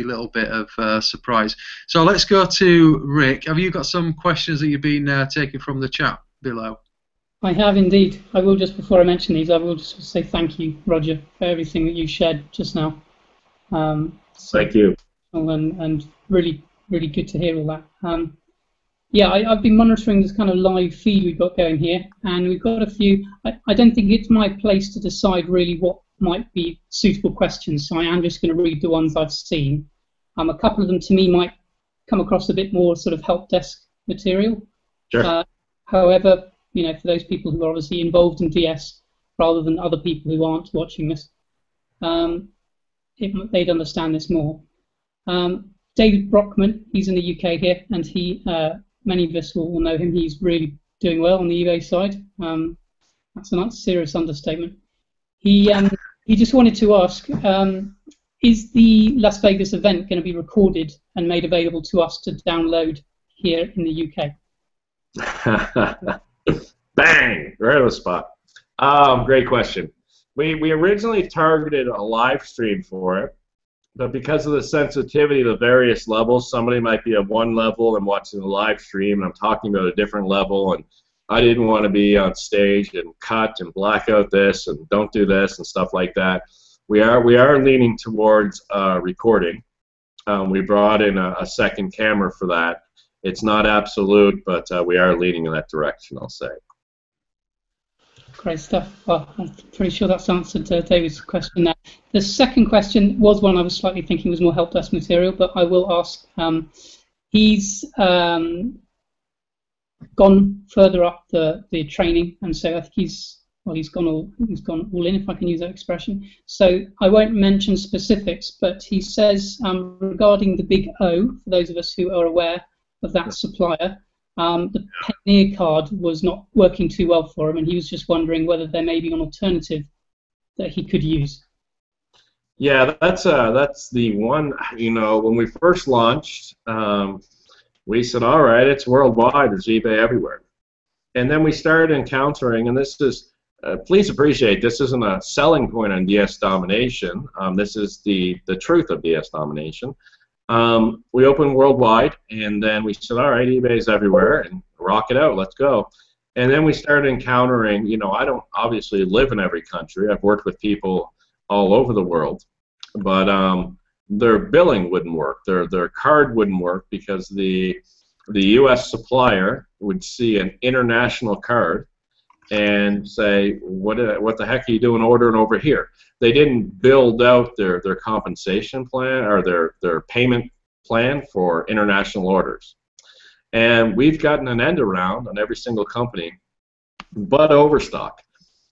little bit of surprise. So let's go to Rick. Have you got some questions that you've been taking from the chat below? I have indeed. I will, just before I mention these, I will just say thank you, Roger, for everything that you shared just now. Thank you. And really, really good to hear all that. Yeah, I've been monitoring this kind of live feed we've got going here, and we've got a few. I don't think it's my place to decide really what might be suitable questions, so I am just going to read the ones I've seen. A couple of them to me might come across a bit more sort of help desk material. Sure. However, for those people who are obviously involved in DS rather than other people who aren't watching this, they'd understand this more. David Brockman, he's in the UK here, and he, many of us will know him. He's really doing well on the eBay side. That's a serious understatement. He just wanted to ask, is the Las Vegas event going to be recorded and made available to us to download here in the UK? Bang! Right on the spot. Great question. We originally targeted a live stream for it, but because of the sensitivity to various levels, somebody might be at one level and watching the live stream, and I'm talking about a different level, and I didn't want to be on stage and cut and black out this and don't do this and stuff like that. We are leaning towards recording. We brought in a second camera for that. It's not absolute, but we are leaning in that direction, I'll say. Great stuff. Well, I'm pretty sure that's answered David's question there. The second question was one I was slightly thinking was more help desk material, but I will ask. He's gone further up the training, and so I think he's gone all in, if I can use that expression. So I won't mention specifics, but he says regarding the Big O, for those of us who are aware of that supplier, the Pioneer card was not working too well for him, and he was just wondering whether there may be an alternative that he could use. Yeah, that's the one. When we first launched, we said, all right, it's worldwide. There's eBay everywhere. And then we started encountering, and this is, please appreciate, this isn't a selling point on DS Domination. This is the truth of DS Domination. We opened worldwide, and then we said, all right, eBay's everywhere, and rock it out, let's go. And then we started encountering, I don't obviously live in every country. I've worked with people all over the world, but their billing wouldn't work. Their card wouldn't work because the U.S. supplier would see an international card and say, what the heck are you doing ordering over here? They didn't build out their compensation plan or their payment plan for international orders. And we've gotten an end around on every single company but Overstock.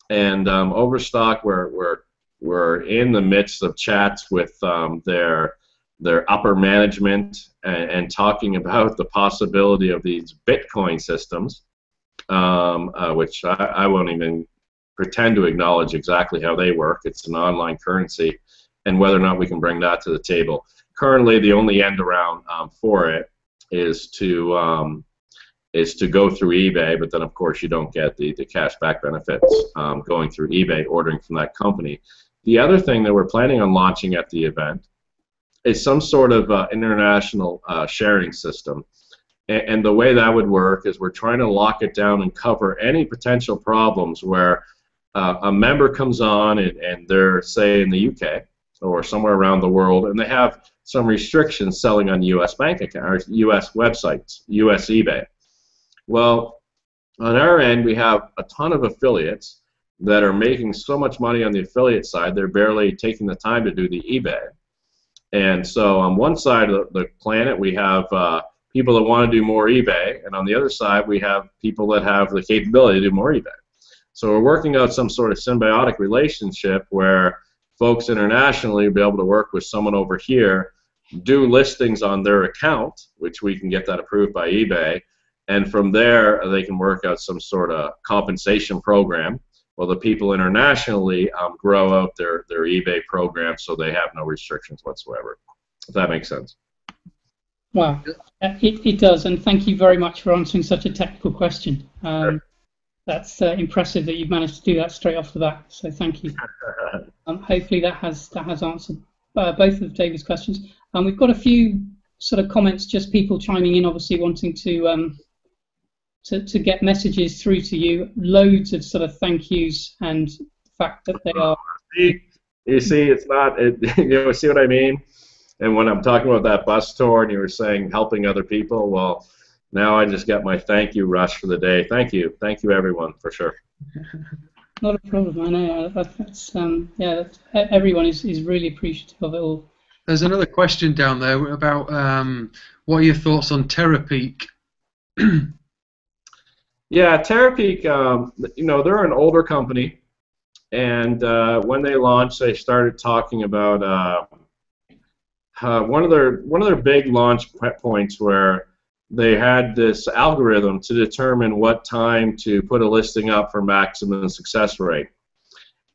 And Overstock, we're in the midst of chats with their upper management and talking about the possibility of these Bitcoin systems, which I won't even pretend to acknowledge exactly how they work. It's an online currency, and whether or not we can bring that to the table. Currently, the only end around for it is to go through eBay, but then of course you don't get the cashback benefits going through eBay, ordering from that company. The other thing that we're planning on launching at the event is some sort of international sharing system. And the way that would work is we're trying to lock it down and cover any potential problems where a member comes on and they're, say, in the UK or somewhere around the world, and they have some restrictions selling on U.S. bank accounts, or U.S. websites, U.S. eBay. Well, on our end, we have a ton of affiliates that are making so much money on the affiliate side, they're barely taking the time to do the eBay. And so on one side of the planet, we have people that want to do more eBay, and on the other side, we have people that have the capability to do more eBay. So we're working out some sort of symbiotic relationship where folks internationally will be able to work with someone over here, do listings on their account, which we can get that approved by eBay, and from there they can work out some sort of compensation program while the people internationally grow out their eBay program so they have no restrictions whatsoever. If that makes sense. Wow, it does, and thank you very much for answering such a technical question. Sure. That's impressive that you've managed to do that straight off the bat, so thank you. Hopefully that has answered both of David's questions. We've got a few sort of comments, just people chiming in, obviously wanting to get messages through to you. Loads of sort of thank yous and the fact that they are. You see, it's not. See what I mean? And when I'm talking about that bus tour, and you were saying helping other people, well, now I just got my thank you rush for the day. Thank you everyone, for sure. Not a problem. I know. That's yeah. Everyone is really appreciative of it all. There's another question down there about what are your thoughts on Terapeak? Yeah, Terapeak, you know, they're an older company, and when they launched, they started talking about one of their big launch points where they had this algorithm to determine what time to put a listing up for maximum success rate.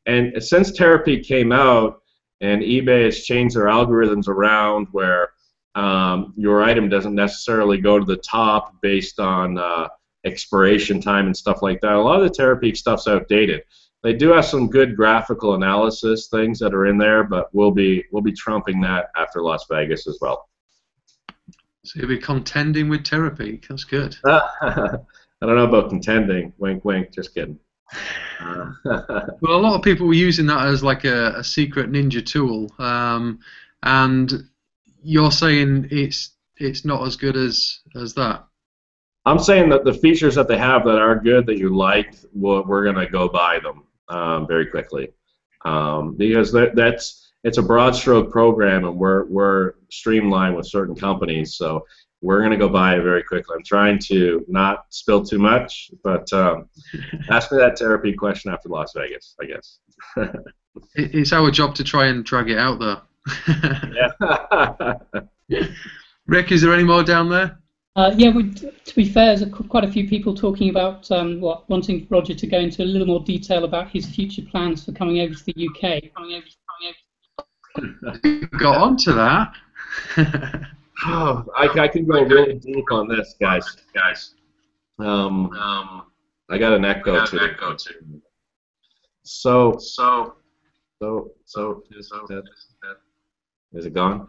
And since Terapeak came out and eBay has changed their algorithms around where your item doesn't necessarily go to the top based on expiration time and stuff like that, a lot of the Terapeak stuff's outdated. They do have some good graphical analysis things that are in there, but we'll be trumping that after Las Vegas as well. So you'll be contending with Terapeak. That's good. I don't know about contending. Wink, wink. Just kidding. Well, a lot of people were using that as like a secret ninja tool, and you're saying it's not as good as that. I'm saying that the features that they have that are good that you like, we're gonna go buy them very quickly because it's a broad stroke program, and we're streamlined with certain companies, so we're going to go buy it very quickly. I'm trying to not spill too much, but ask me that Terapeak question after Las Vegas, I guess. It's our job to try and drag it out there. Yeah. Rick, is there any more down there? Yeah, to be fair, there's quite a few people talking about wanting Roger to go into a little more detail about his future plans for coming over to the UK. Got onto that. Oh, I can go really deep on this, guys. I got an echo too. So is it gone?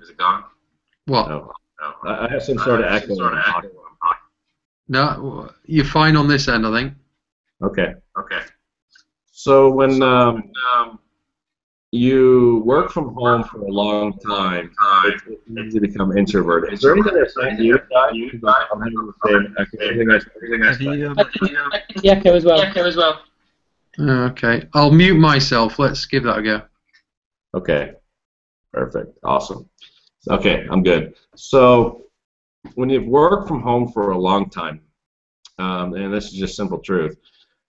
What? No. I have some sort of echo. No, you're fine on this end, I think. Okay. So when you work from home for a long time, it's easy to become introverted. Is there anything that's not you? I'm having the same echo as well. Okay, I'll mute myself. Let's give that a go. Okay, perfect, awesome. Okay, I'm good. So when you've worked from home for a long time, and this is just simple truth,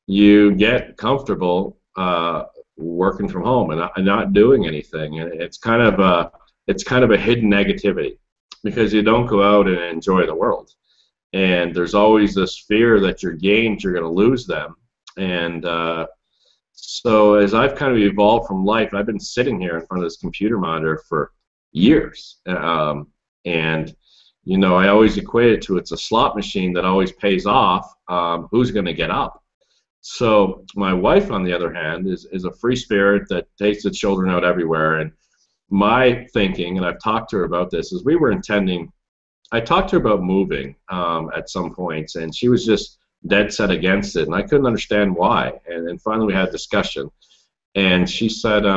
you get comfortable working from home and not doing anything, and it's kind of a hidden negativity because you don't go out and enjoy the world, and there's always this fear that your gains you're going to lose them, and so as I've kind of evolved from life, I've been sitting here in front of this computer monitor for years, and you know, I always equate it to it's a slot machine that always pays off. Who's going to get up? So my wife, on the other hand, is a free spirit that takes the children out everywhere. And my thinking, and I've talked to her about this, is we were intending. I talked to her about moving at some points, and she was just dead set against it, and I couldn't understand why. And finally, we had a discussion, and she said,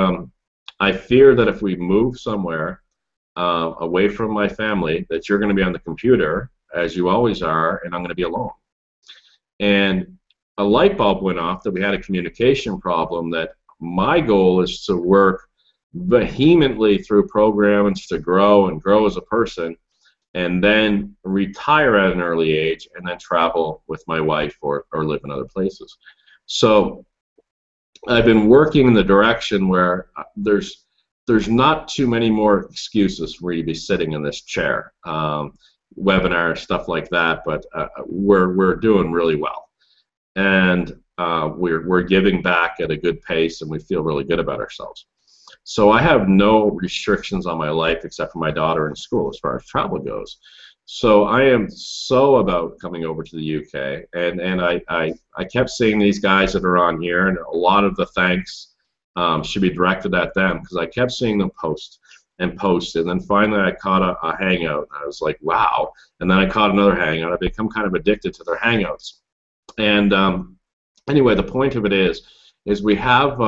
"I fear that if we move somewhere away from my family, that you're going to be on the computer as you always are, and I'm going to be alone." And a light bulb went off that we had a communication problem, that my goal is to work vehemently through programs to grow as a person, and then retire at an early age, and then travel with my wife or live in other places. So I've been working in the direction where there's not too many more excuses for you to be sitting in this chair, webinar, stuff like that, but we're doing really well. And we're giving back at a good pace, and we feel really good about ourselves. So I have no restrictions on my life except for my daughter in school as far as travel goes. So I am so about coming over to the UK, and I kept seeing these guys that are on here, and a lot of the thanks should be directed at them, because I kept seeing them post, and then finally I caught a hangout, and I was like, wow. And then I caught another hangout. I've become kind of addicted to their hangouts. And anyway, the point of it is we have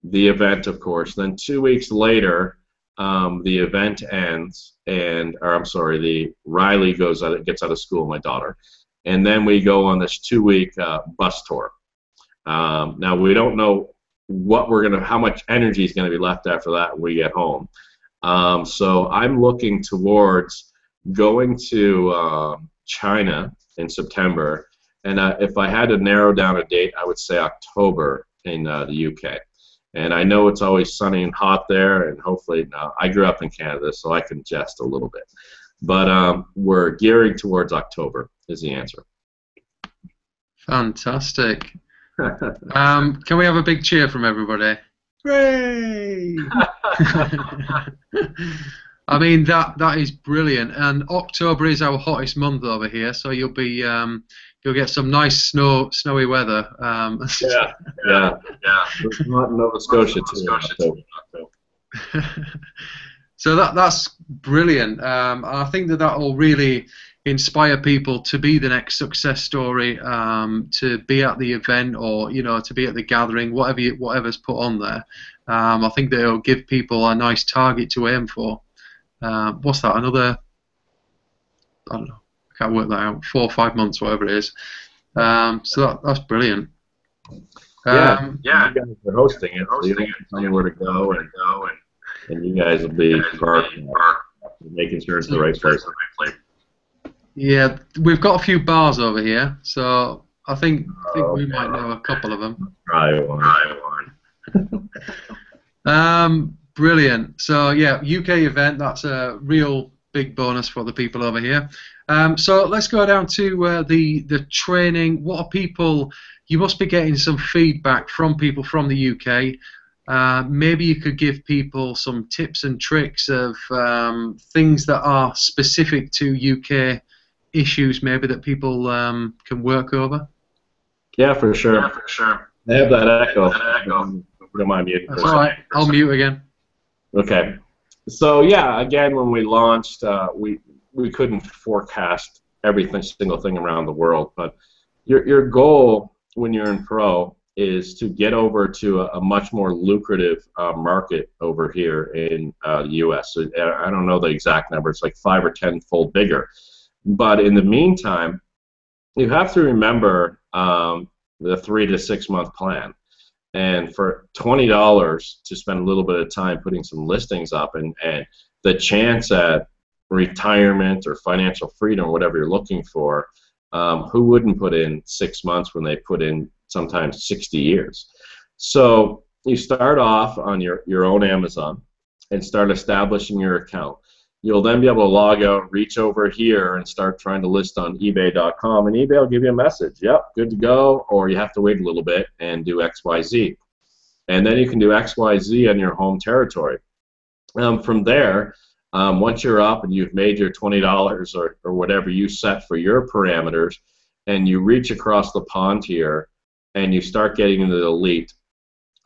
the event, of course. Then 2 weeks later, the event ends, or I'm sorry, the Riley gets out of school, my daughter, and then we go on this 2-week bus tour. Now we don't know how much energy is going to be left after that when we get home. So I'm looking towards going to China in September, and if I had to narrow down a date, I would say October in the UK. And I know it's always sunny and hot there, and hopefully, I grew up in Canada, so I can jest a little bit. But we're gearing towards October is the answer. Fantastic. Can we have a big cheer from everybody? Hooray! I mean, that is brilliant. And October is our hottest month over here, so you'll get some nice snowy weather. Yeah. It's not in Nova Scotia too. So that's brilliant. I think that will really inspire people to be the next success story, to be at the event, or to be at the gathering, whatever's put on there. I think that it'll give people a nice target to aim for. What's that? Another? I don't know. I can't work that out. 4 or 5 months, whatever it is. So that's brilliant. Yeah. You guys are hosting it. So you don't tell me where to go, and you guys will be making sure it's the right place. Yeah, we've got a few bars over here, so I think we might know a couple of them. Try one. Brilliant. So yeah, UK event. That's a real big bonus for the people over here. So let's go down to the training. What are people? You must be getting some feedback from people from the UK. Maybe you could give people some tips and tricks of things that are specific to UK issues, maybe that people can work over. Yeah, for sure. I have that echo. Don't mind muting. That's all right. I'll mute again. Okay. So yeah, again, when we launched, we couldn't forecast every single thing around the world, but your goal when you're in pro is to get over to a much more lucrative market over here in the U.S. So, I don't know the exact number. It's like 5 or 10-fold bigger. But in the meantime, you have to remember the 3 to 6 month plan. And for $20 to spend a little bit of time putting some listings up, and the chance at retirement or financial freedom, whatever you're looking for, who wouldn't put in 6 months when they put in sometimes 60 years? So you start off on your own Amazon and start establishing your account. You'll then be able to log out, reach over here, and start trying to list on eBay.com, and eBay will give you a message. Yep, good to go, or you have to wait a little bit and do XYZ. And then you can do XYZ on your home territory. From there, once you're up and you've made your $20 or whatever you set for your parameters, and you reach across the pond here, and you start getting into the elite,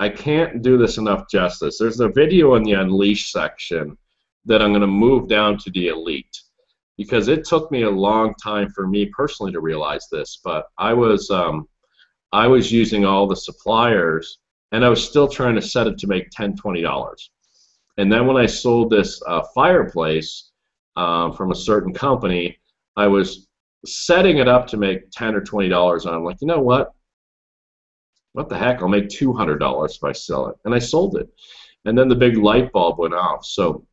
I can't do this enough justice. There's a video in the Unleash section that I'm going to move down to the elite, because it took me a long time for me personally to realize this, but I was using all the suppliers, and I was still trying to set it to make $10, $20. And then when I sold this fireplace from a certain company, I was setting it up to make $10 or $20, and I'm like, you know what? What the heck? I'll make $200 if I sell it. And I sold it. And then the big light bulb went off. So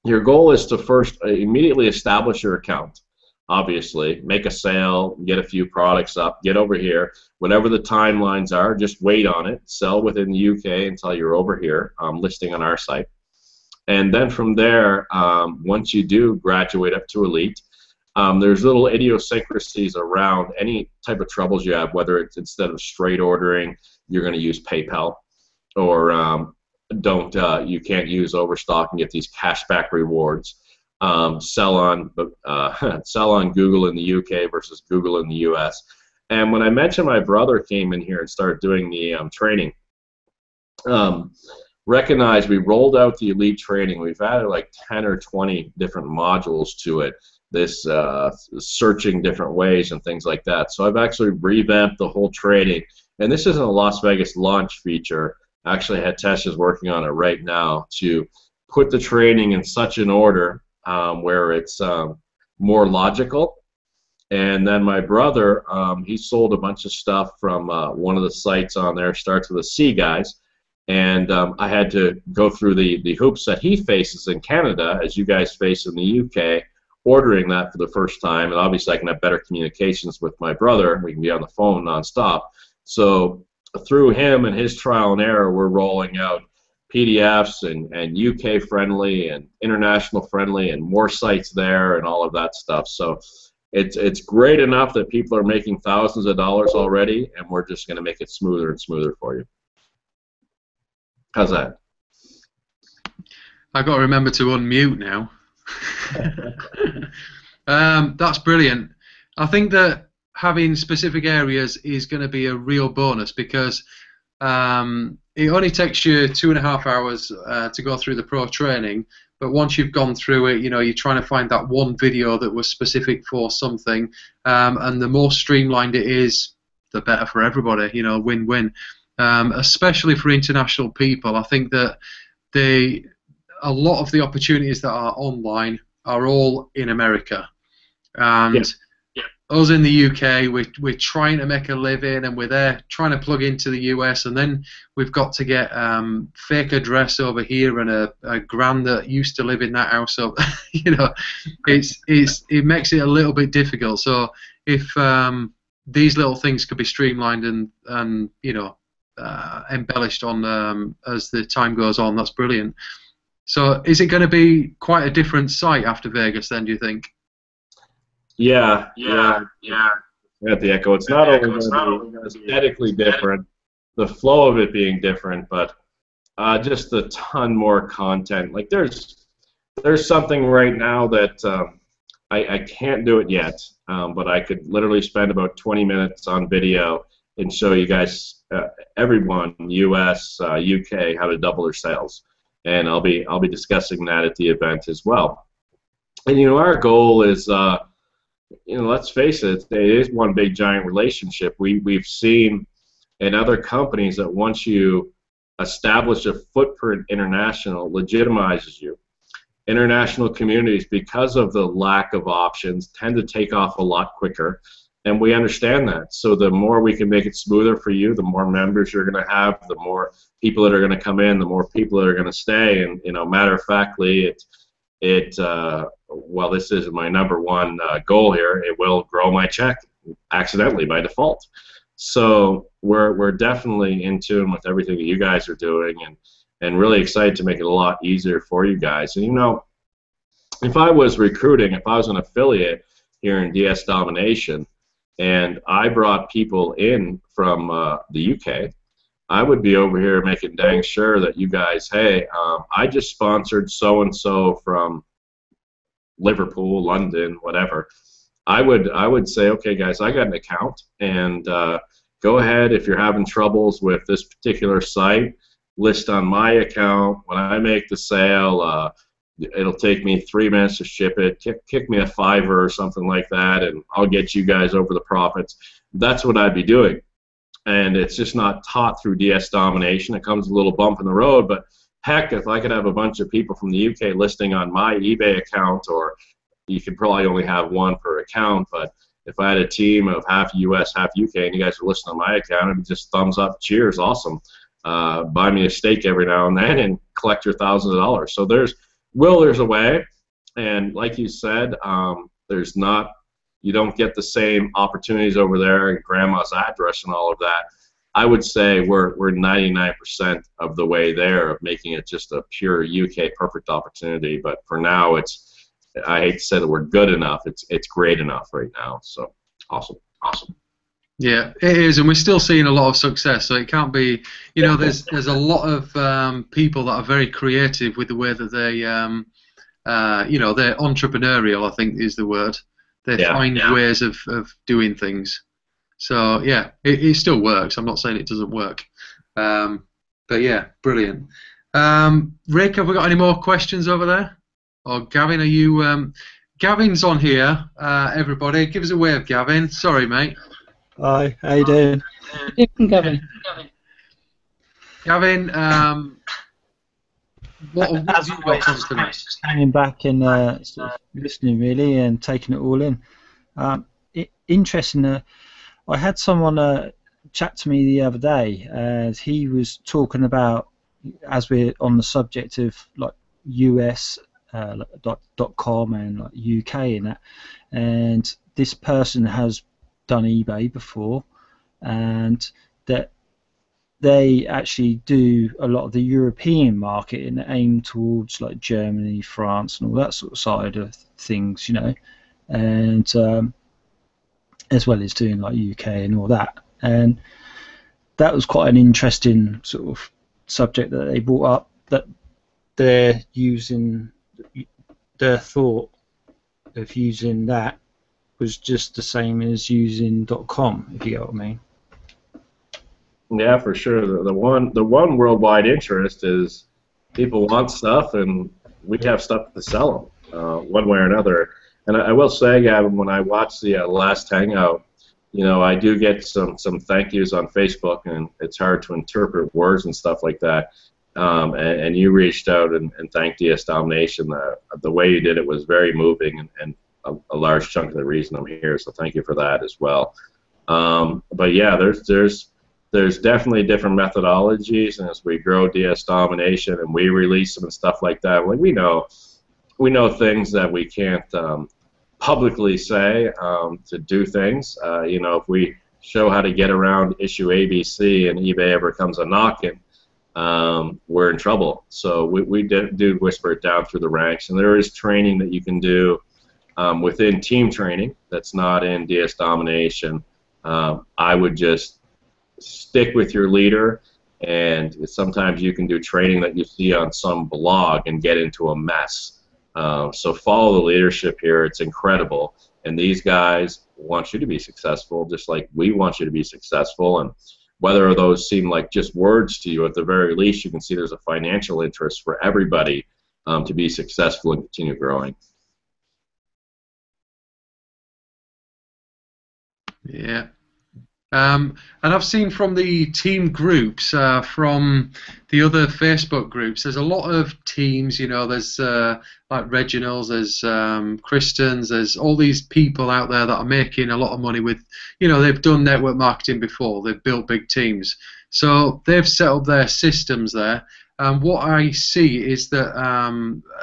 your goal is to first immediately establish your account, obviously, make a sale, get a few products up, get over here. Whatever the timelines are, just wait on it, sell within the UK until you're over here, listing on our site. And then from there, once you do graduate up to elite, there's little idiosyncrasies around any type of troubles you have, whether it's instead of straight ordering, you're going to use PayPal, or you can't use Overstock and get these cashback rewards. Sell on Google in the UK versus Google in the US. And when I mentioned my brother came in here and started doing the training, recognize we rolled out the elite training. We've added like 10 or 20 different modules to it. This searching different ways and things like that. So I've actually revamped the whole training. And this isn't a Las Vegas launch feature. Actually, Hitesh is working on it right now to put the training in such an order where it's more logical. And then my brother, he sold a bunch of stuff from one of the sites on there, starts with a C, guys. And I had to go through the hoops that he faces in Canada, as you guys face in the UK, ordering that for the first time. And obviously I can have better communications with my brother. We can be on the phone nonstop. So through him and his trial and error, we're rolling out PDFs and UK friendly and international friendly and more sites there and all of that stuff. So it's great enough that people are making thousands of dollars already, and we're just going to make it smoother and smoother for you. How's that? I've got to remember to unmute now. That's brilliant. I think that having specific areas is going to be a real bonus, because it only takes you 2.5 hours to go through the pro training, but once you've gone through it, you know, you're trying to find that one video that was specific for something, and the more streamlined it is, the better for everybody, you know, win-win. Especially for international people, I think that a lot of the opportunities that are online are all in America, and us in the UK, we're trying to make a living, and we're there trying to plug into the US, and then we've got to get fake address over here and a grand that used to live in that house. So, you know, it makes it a little bit difficult. So if these little things could be streamlined and you know, embellished on as the time goes on, that's brilliant. So is it going to be quite a different site after Vegas then, do you think? Yeah. At the Echo, it's not only going to be aesthetically different, the flow of it being different, but just a ton more content. Like there's something right now that I can't do it yet, but I could literally spend about 20 minutes on video and show you guys, everyone, US, UK, how to double their sales, and I'll be discussing that at the event as well. And you know, our goal is. You know, let's face it, it is one big giant relationship. We've seen in other companies that once you establish a footprint international, legitimizes you. International communities, because of the lack of options, tend to take off a lot quicker, and we understand that. So the more we can make it smoother for you, the more members you're going to have, the more people that are going to come in, the more people that are going to stay. And you know, matter of factly, well, this is my number one goal here. It will grow my check accidentally by default. So we're definitely in tune with everything that you guys are doing, and really excited to make it a lot easier for you guys. And you know, if I was recruiting, if I was an affiliate here in DS Domination, and I brought people in from the UK, I would be over here making dang sure that you guys, hey, I just sponsored so-and-so from Liverpool, London, whatever. I would say, okay, guys, I got an account, and go ahead if you're having troubles with this particular site, list on my account. When I make the sale, it'll take me 3 minutes to ship it. Kick me a $5 or something like that, and I'll get you guys over the profits. That's what I'd be doing. And it's just not taught through DS Domination. It comes a little bump in the road, but heck, if I could have a bunch of people from the UK listing on my eBay account, or you could probably only have one per account, but if I had a team of half US, half UK, and you guys were listing on my account, it'd be just thumbs up, cheers, awesome. Buy me a steak every now and then and collect your thousands of dollars. So there's a way, and like you said, you don't get the same opportunities over there and grandma's address and all of that. I would say we're 99% of the way there of making it just a pure UK perfect opportunity. But for now, I hate to say that we're good enough. It's great enough right now. So awesome. Yeah, it is, and we're still seeing a lot of success. So it can't be, you know, there's a lot of people that are very creative with the way that they, you know, they're entrepreneurial, I think is the word. They find ways of doing things. So yeah, it still works. I'm not saying it doesn't work, but yeah, brilliant. Rick, have we got any more questions over there? Or Gavin, are you? Gavin's on here. Everybody, give us a wave, Gavin. Sorry, mate. Hi, how you doing? Gavin. Gavin, what have you got from tonight? Just hanging back and sort of listening really and taking it all in. Interesting. I had someone chat to me the other day, and he was talking about, as we're on the subject of like US .com and like UK and that, and this person has done eBay before, and that they actually do a lot of the European market and aim towards like Germany, France, and all that sort of side of things, you know, and as well as doing like UK and all that. And that was quite an interesting sort of subject that they brought up, that they're using, their thought of using that was just the same as using .com, if you get what I mean. Yeah, for sure. The one worldwide interest is people want stuff, and we have stuff to sell them one way or another. And I will say, Gavin, when I watched the last Hangout, you know, I do get some thank yous on Facebook, and it's hard to interpret words and stuff like that. And you reached out and thanked DS Domination. The way you did it was very moving, and a large chunk of the reason I'm here. So thank you for that as well. But yeah, there's definitely different methodologies, and as we grow DS Domination and we release them and stuff like that, like we know things that we can't publicly say to do things. You know, if we show how to get around issue ABC and eBay ever comes a knocking, we're in trouble. So we do whisper it down through the ranks, and there is training that you can do within team training that's not in DS Domination. I would just stick with your leader, and sometimes you can do training that you see on some blog and get into a mess. So follow the leadership here. It's incredible, and these guys want you to be successful just like we want you to be successful. And whether those seem like just words to you, at the very least you can see there's a financial interest for everybody to be successful and continue growing. Yeah. And I've seen from the team groups, from the other Facebook groups, there's a lot of teams, you know, there's like Reginald's, there's Kristen's, there's all these people out there that are making a lot of money with, you know, they've done network marketing before, they've built big teams. So they've set up their systems there. And what I see is that,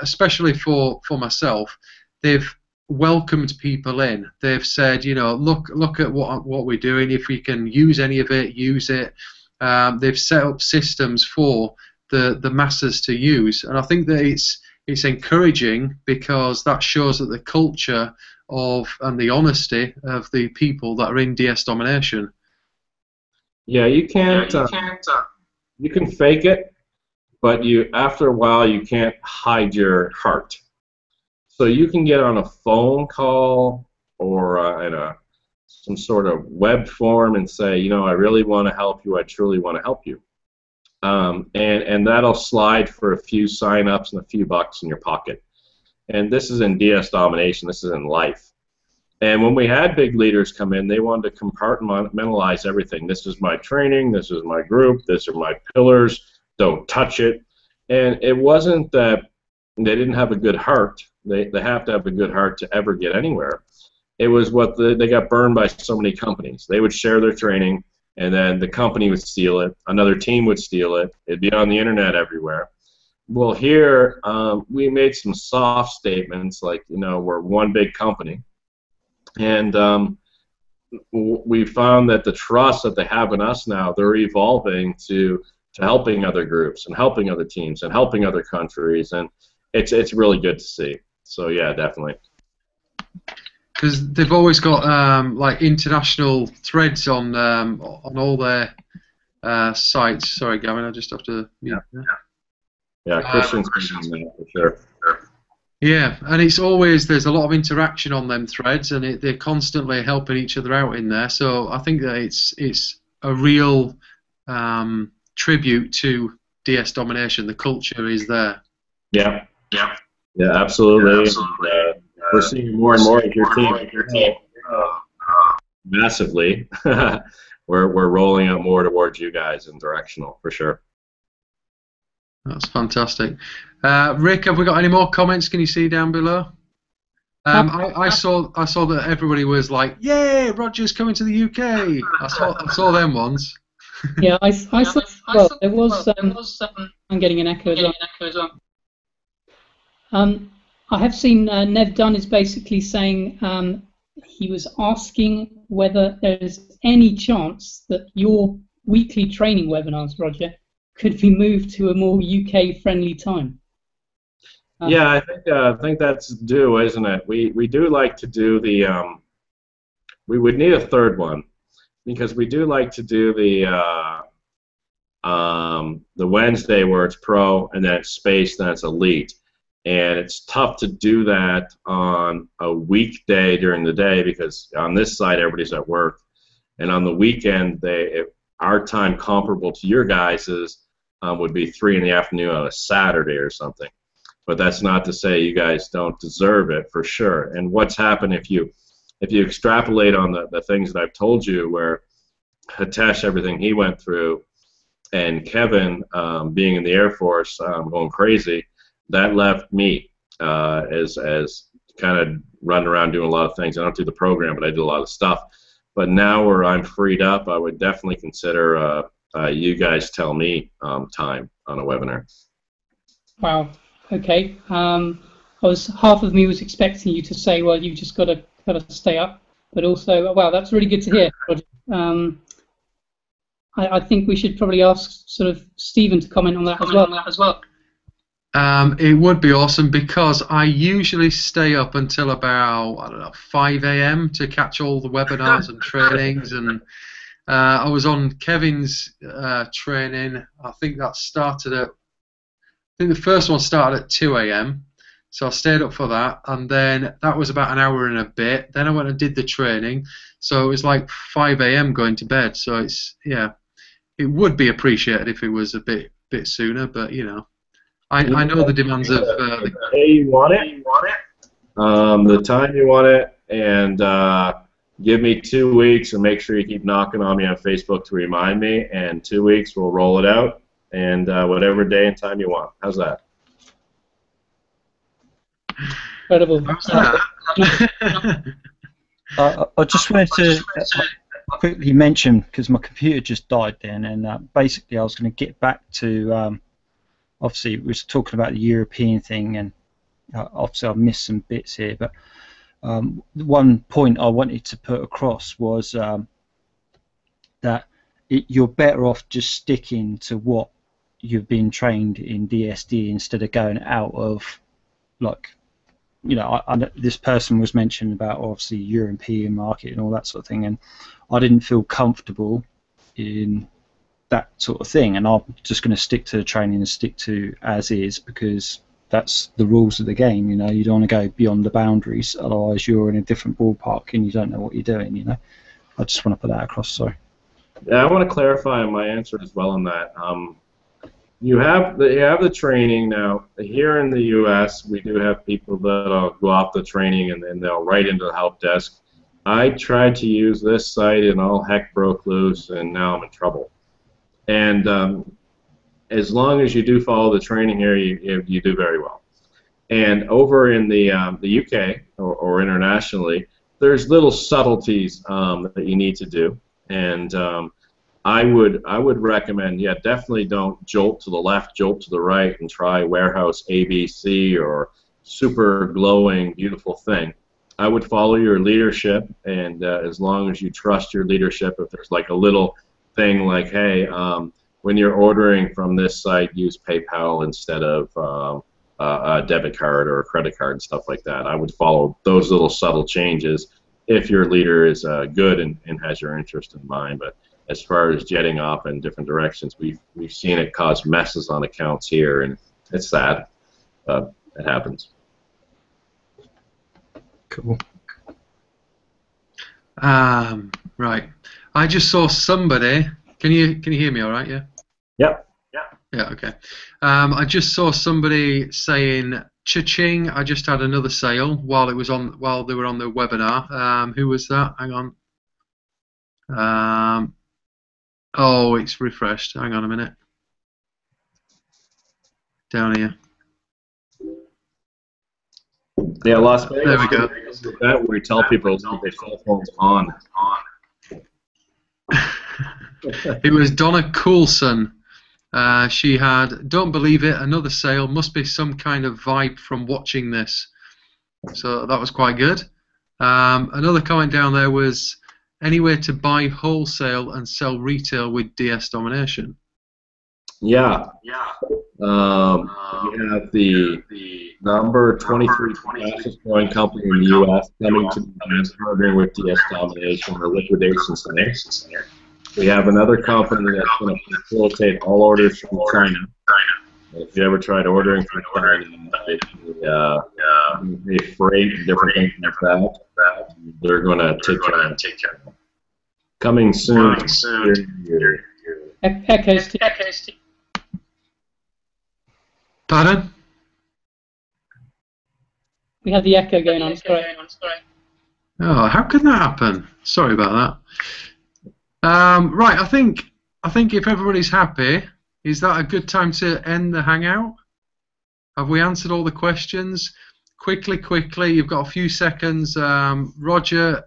especially for myself, they've welcomed people in. They've said, you know, look at what we're doing. If we can use any of it, use it. They've set up systems for the masses to use, and I think that it's encouraging, because that shows that the culture of and the honesty of the people that are in DS Domination. Yeah, you can't. You can fake it, but after a while you can't hide your heart. So you can get on a phone call or in some sort of web form and say, you know, I really want to help you. I truly want to help you. And that'll slide for a few sign-ups and a few bucks in your pocket. And this is in DS Domination. This is in life. And when we had big leaders come in, they wanted to compartmentalize everything. This is my training. This is my group. These are my pillars. Don't touch it. And it wasn't that they didn't have a good heart. They have to have a good heart to ever get anywhere. It was what they got burned by so many companies. They would share their training, and then the company would steal it. Another team would steal it. It'd be on the internet everywhere. Well, here we made some soft statements, like, you know, we're one big company, and we found that the trust that they have in us now, they're evolving to helping other groups and helping other teams and helping other countries, and it's really good to see. So yeah, definitely. Because they've always got like international threads on all their sites. Sorry, Gavin, I just have to mute. Yeah, Christian's for sure. Yeah, and it's always, there's a lot of interaction on them threads, and they're constantly helping each other out in there. So I think that it's a real tribute to DS Domination. The culture is there. Yeah, absolutely. We're seeing more and more of your team massively. We're rolling out more towards you guys and directional for sure. That's fantastic. Rick, have we got any more comments? Can you see down below? I saw that everybody was like, "Yay, Roger's coming to the UK." I saw them ones. Yeah, I saw. Well, there was. I'm getting an echo as well. I have seen Nev Dunn is basically saying he was asking whether there's any chance that your weekly training webinars, Roger, could be moved to a more UK-friendly time. Yeah, I think that's due, isn't it? We do like to do the. We would need a third one because we do like to do the Wednesday where it's pro and then it's space, then it's elite. And it's tough to do that on a weekday during the day because on this side everybody's at work, and on the weekend our time comparable to your guys's would be 3 in the afternoon on a Saturday or something. But that's not to say you guys don't deserve it for sure. And what's happened if you extrapolate on the things that I've told you, where Hitesh, everything he went through, and Kevin being in the Air Force going crazy. That left me as kind of running around doing a lot of things. I don't do the program, but I do a lot of stuff. But now where I'm freed up, I would definitely consider you guys tell me time on a webinar. Wow. Okay. Half of me was expecting you to say, well, you've just got to stay up, but also, wow, that's really good to hear, Roger. I think we should probably ask sort of Stephen to comment on that as well. It would be awesome because I usually stay up until about, I don't know, 5 a.m. to catch all the webinars and trainings, and I was on Kevin's training. I think that started at, I think the first one started at 2 a.m. So I stayed up for that, and then that was about an hour and a bit. Then I went and did the training, so it was like 5 a.m. going to bed. So it's, yeah, it would be appreciated if it was a bit sooner, but you know. I know the demands of the day you want it, the time you want it, and give me 2 weeks and make sure you keep knocking on me on Facebook to remind me, and 2 weeks we'll roll it out, and whatever day and time you want. How's that? Incredible. I just wanted to quickly mention, because my computer just died then, and basically I was going to get back to obviously, we were talking about the European thing, and obviously I've missed some bits here, but one point I wanted to put across was that you're better off just sticking to what you've been trained in DSD instead of going out of, like, you know, this person was mentioning about obviously European market and all that sort of thing, and I didn't feel comfortable in that sort of thing, and I'm just going to stick to the training and stick to as is because that's the rules of the game. You know, you don't want to go beyond the boundaries, otherwise you're in a different ballpark and you don't know what you're doing. You know, I just want to put that across. Sorry. Yeah, I want to clarify my answer as well on that. You have the training now. Here in the U.S., we do have people that'll go off the training and then they'll write into the help desk. I tried to use this site and all heck broke loose, and now I'm in trouble. And as long as you do follow the training here, you do very well. And over in the UK or internationally, there's little subtleties that you need to do. And I would recommend, yeah, definitely don't jolt to the left, jolt to the right, and try warehouse ABC or super glowing, beautiful thing. I would follow your leadership, and as long as you trust your leadership, if there's like a little thing like, hey, when you're ordering from this site, use PayPal instead of a debit card or a credit card and stuff like that. I would follow those little subtle changes if your leader is good and has your interest in mind. But as far as jetting off in different directions, we've seen it cause messes on accounts here, and it's sad. It happens. Cool. Right. I just saw somebody. Can you hear me all right? Yeah. Yep. Yeah. Okay. I just saw somebody saying cha-ching. I just had another sale while they were on the webinar. Who was that? Hang on. Oh, it's refreshed. Hang on a minute. down here. Yeah, Las Vegas. There we go. That where we tell people to leave their cell phones on. It was Donna Coulson. She had, don't believe it, another sale. Must be some kind of vibe from watching this. So that was quite good. Another comment down there was, anywhere to buy wholesale and sell retail with DS Domination. Yeah. We have the number 23 fastest growing company in the U.S. coming to the U.S. partnering with DS Domination or Liquidation Center. We have another company that's going to facilitate all orders from China. If you ever tried ordering from China, they freight and different things like that, they're going to take care of it. Coming soon. Pardon? We have the echo going on. Sorry. Oh, how could that happen? Sorry about that. Right, I think if everybody's happy, is that a good time to end the Hangout? Have we answered all the questions? Quickly, you've got a few seconds. Roger,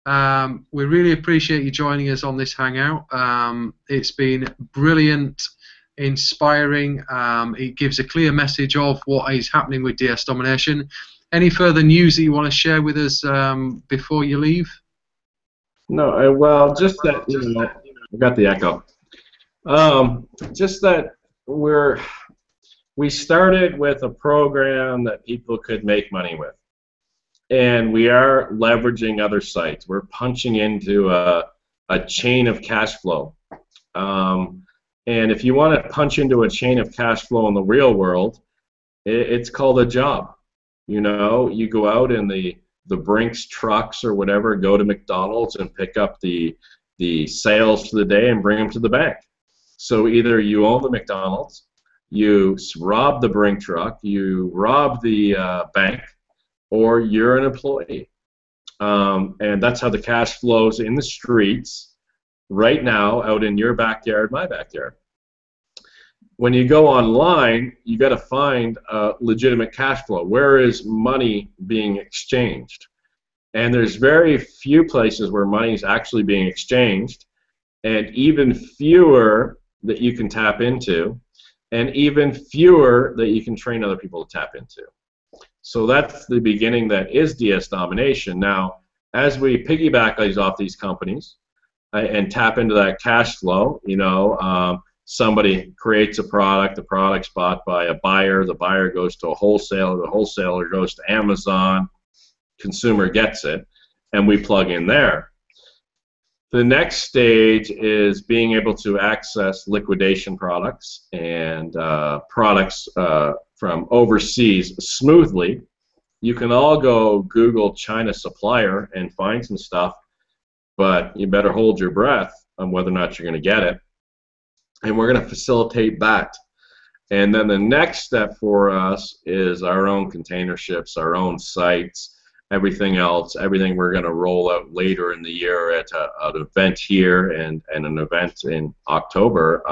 we really appreciate you joining us on this Hangout. It's been brilliant, inspiring. It gives a clear message of what is happening with DS Domination. Any further news that you want to share with us before you leave? No, well, just that, I got the echo. Just that we started with a program that people could make money with. And we are leveraging other sites. We're punching into a chain of cash flow. And if you want to punch into a chain of cash flow in the real world, it's called a job. You go out in the Brinks trucks or whatever, go to McDonald's and pick up the sales for the day and bring them to the bank. So either you own the McDonald's, you rob the Brink truck, you rob the bank, or you're an employee. And that's how the cash flows in the streets right now, out in your backyard, my backyard. When you go online, you got to find legitimate cash flow. Where is money being exchanged? And there's very few places where money is actually being exchanged, and even fewer that you can tap into, and even fewer that you can train other people to tap into. So that's the beginning that is DS Domination. Now, as we piggyback off these companies and tap into that cash flow, somebody creates a product, the product's bought by a buyer, the buyer goes to a wholesaler, the wholesaler goes to Amazon, consumer gets it, and we plug in there. The next stage is being able to access liquidation products and products from overseas smoothly. You can all go Google China supplier and find some stuff, but you better hold your breath on whether or not you're going to get it. And we're going to facilitate that. And then the next step for us is our own container ships, our own sites, everything else, everything we're going to roll out later in the year at an event here and an event in October.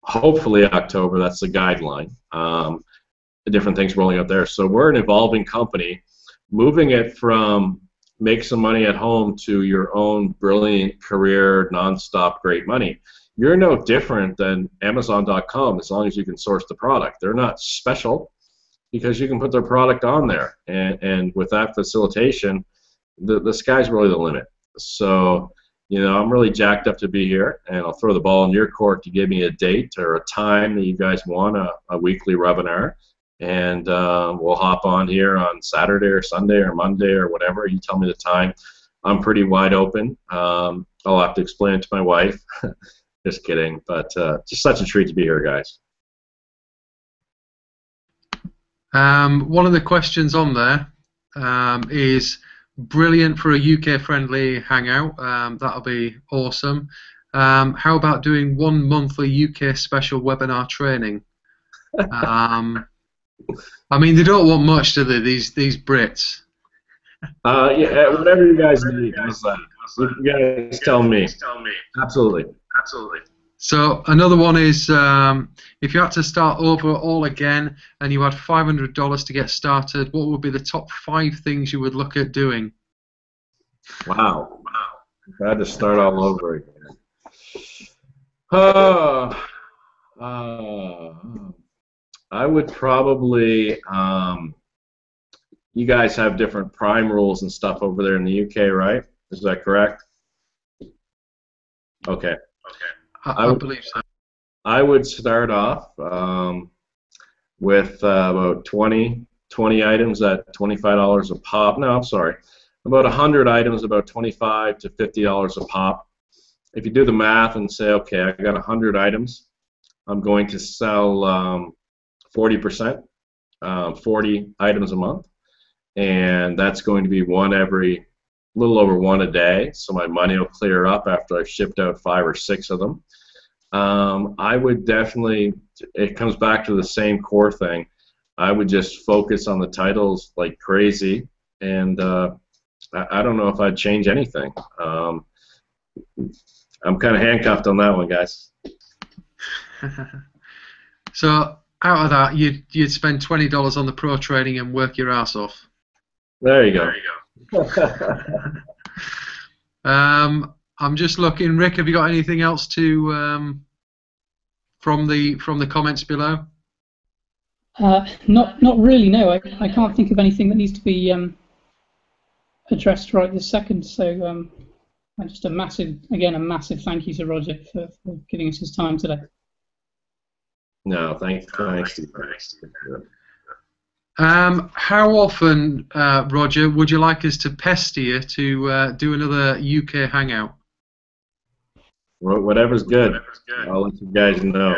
Hopefully October, that's the guideline. The different things rolling out there. So we're an evolving company, moving it from make some money at home to your own brilliant career, nonstop great money. You're no different than Amazon.com as long as you can source the product. They're not special because you can put their product on there. And with that facilitation, the sky's really the limit. So, I'm really jacked up to be here, and I'll throw the ball in your court to give me a date or a time that you guys want a weekly webinar. And we'll hop on here on Saturday or Sunday or Monday or whatever. You tell me the time. I'm pretty wide open. I'll have to explain it to my wife. Just kidding, but just such a treat to be here, guys. One of the questions on there is brilliant for a UK-friendly hangout. That'll be awesome. How about doing one monthly UK special webinar training? I mean, they don't want much, do they? These Brits. Yeah, whatever you guys need. You guys tell me. Absolutely. So another one is if you had to start over all again and you had $500 to get started, what would be the top 5 things you would look at doing? Wow. If I had to start all over again. I would probably, you guys have different prime rules and stuff over there in the UK, right? Is that correct? Okay. I believe so. I would start off with about 20 items at $25 a pop. No, I'm sorry. About 100 items, about $25 to $50 a pop. If you do the math and say, okay, I got 100 items, I'm going to sell 40%, 40 items a month, and that's going to be a little over one a day, so my money will clear up after I've shipped out 5 or 6 of them. I would definitely, it comes back to the same core thing, I would just focus on the titles like crazy, and I don't know if I'd change anything. I'm kind of handcuffed on that one, guys. So out of that, you'd spend $20 on the pro training and work your ass off. There you go. I'm just looking. Rick, have you got anything else to from the comments below? Not really. No, I can't think of anything that needs to be addressed right this second. So just a massive thank you to Roger for giving us his time today. No, thanks. How often, Roger, would you like us to pester you to do another UK Hangout? Whatever's good. I'll let you guys know.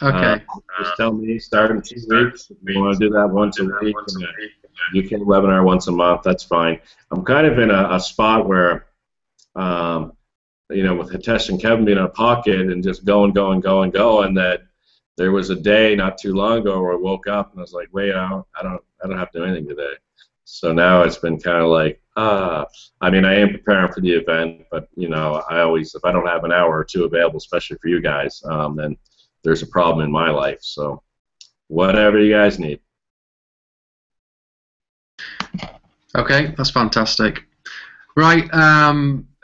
Okay. Just tell me, start in 2 weeks. If you want to do that once a week, and a UK webinar once a month, that's fine. I'm kind of in a spot where, with Hitesh and Kevin being in a pocket and just going, that there was a day not too long ago where I woke up and I was like, wait, I don't have to do anything today. So now it's been kind of like, I mean, I am preparing for the event, but I always, if I don't have an hour or two available, especially for you guys, then there's a problem in my life. So whatever you guys need. Okay, that's fantastic. Right,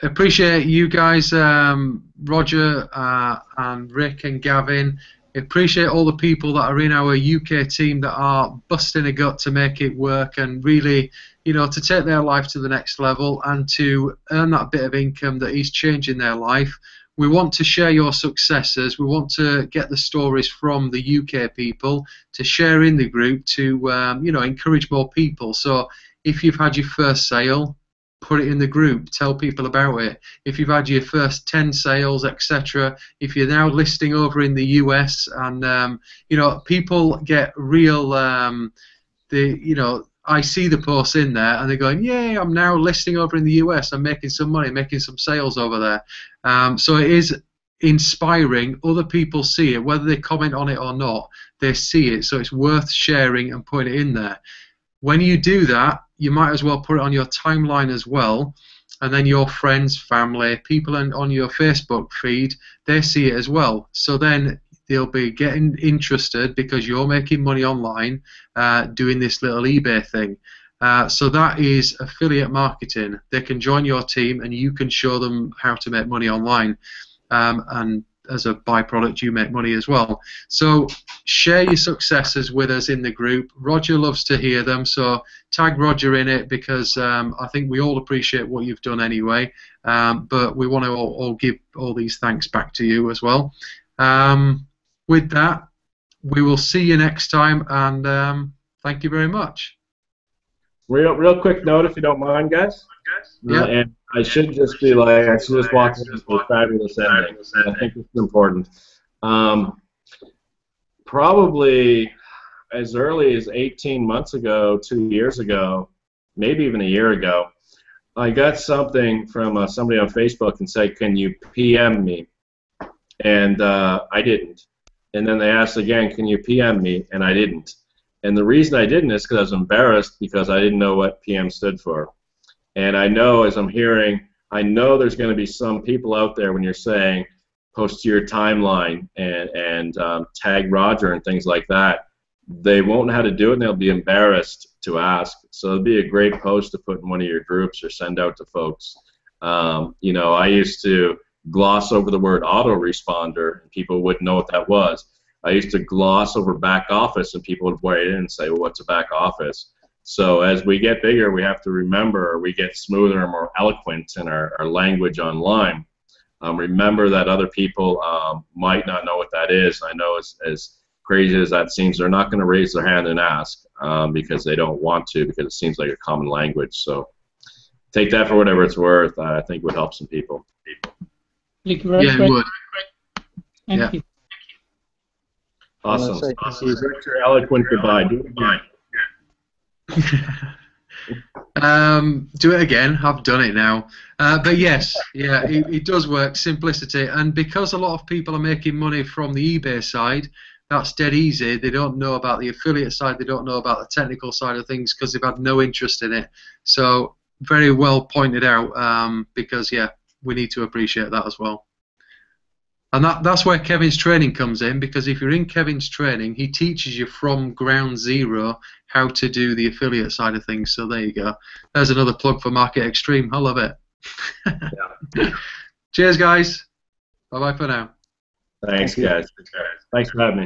appreciate you guys, Roger and Rick and Gavin. Appreciate all the people that are in our UK team that are busting a gut to make it work and really, to take their life to the next level and to earn that bit of income that is changing their life. We want to share your successes. We want to get the stories from the UK people to share in the group to, encourage more people. So if you've had your first sale, put it in the group, tell people about it. If you've had your first 10 sales, etc., if you're now listing over in the US, and people get real, I see the posts in there and they're going, yay, I'm now listing over in the US, I'm making some money, making some sales over there. So it is inspiring. Other people see it, whether they comment on it or not, they see it, so it's worth sharing and putting it in there. When you do that, you might as well put it on your timeline as well, and then your friends, family, people on your Facebook feed, they see it as well. So then they'll be getting interested because you're making money online doing this little eBay thing. So that is affiliate marketing. They can join your team and you can show them how to make money online. And as a byproduct, you make money as well. So share your successes with us in the group. Roger loves to hear them, so tag Roger in it because I think we all appreciate what you've done anyway. But we want to all give all these thanks back to you as well. With that, we will see you next time, and thank you very much. Real quick note, if you don't mind, guys. Yeah. And I should just be like, I should just walk into a fabulous ending. I think it's important. Probably as early as 18 months ago, 2 years ago, maybe even a year ago, I got something from somebody on Facebook and said, can you PM me? And I didn't. And then they asked again, can you PM me? And I didn't. And the reason I didn't is because I was embarrassed because I didn't know what PM stood for. And I know, as I'm hearing, I know there's going to be some people out there when you're saying, post to your timeline and tag Roger and things like that, they won't know how to do it and they'll be embarrassed to ask. So it'd be a great post to put in one of your groups or send out to folks. You know, I used to gloss over the word autoresponder and people wouldn't know what that was. I used to gloss over back office and people would write in and say, well, what's a back office? So as we get bigger, we have to remember, we get smoother and more eloquent in our language online. Remember that other people might not know what that is. I know as crazy as that seems, they're not going to raise their hand and ask because they don't want to, because it seems like a common language. So take that for whatever it's worth. I think would help some people. Yeah, it would. Thank you. Awesome. Victor, eloquent goodbye. Do it again. Do it again. I've done it now. But yes, yeah, it does work. Simplicity, and because a lot of people are making money from the eBay side, that's dead easy. They don't know about the affiliate side. They don't know about the technical side of things because they've had no interest in it. So very well pointed out. Because yeah, we need to appreciate that as well. And that's where Kevin's training comes in, because if you're in Kevin's training, he teaches you from ground zero how to do the affiliate side of things. So there you go. There's another plug for Market Extreme. I love it. Yeah. Cheers, guys. Bye-bye for now. Thanks, guys. Thanks for having me.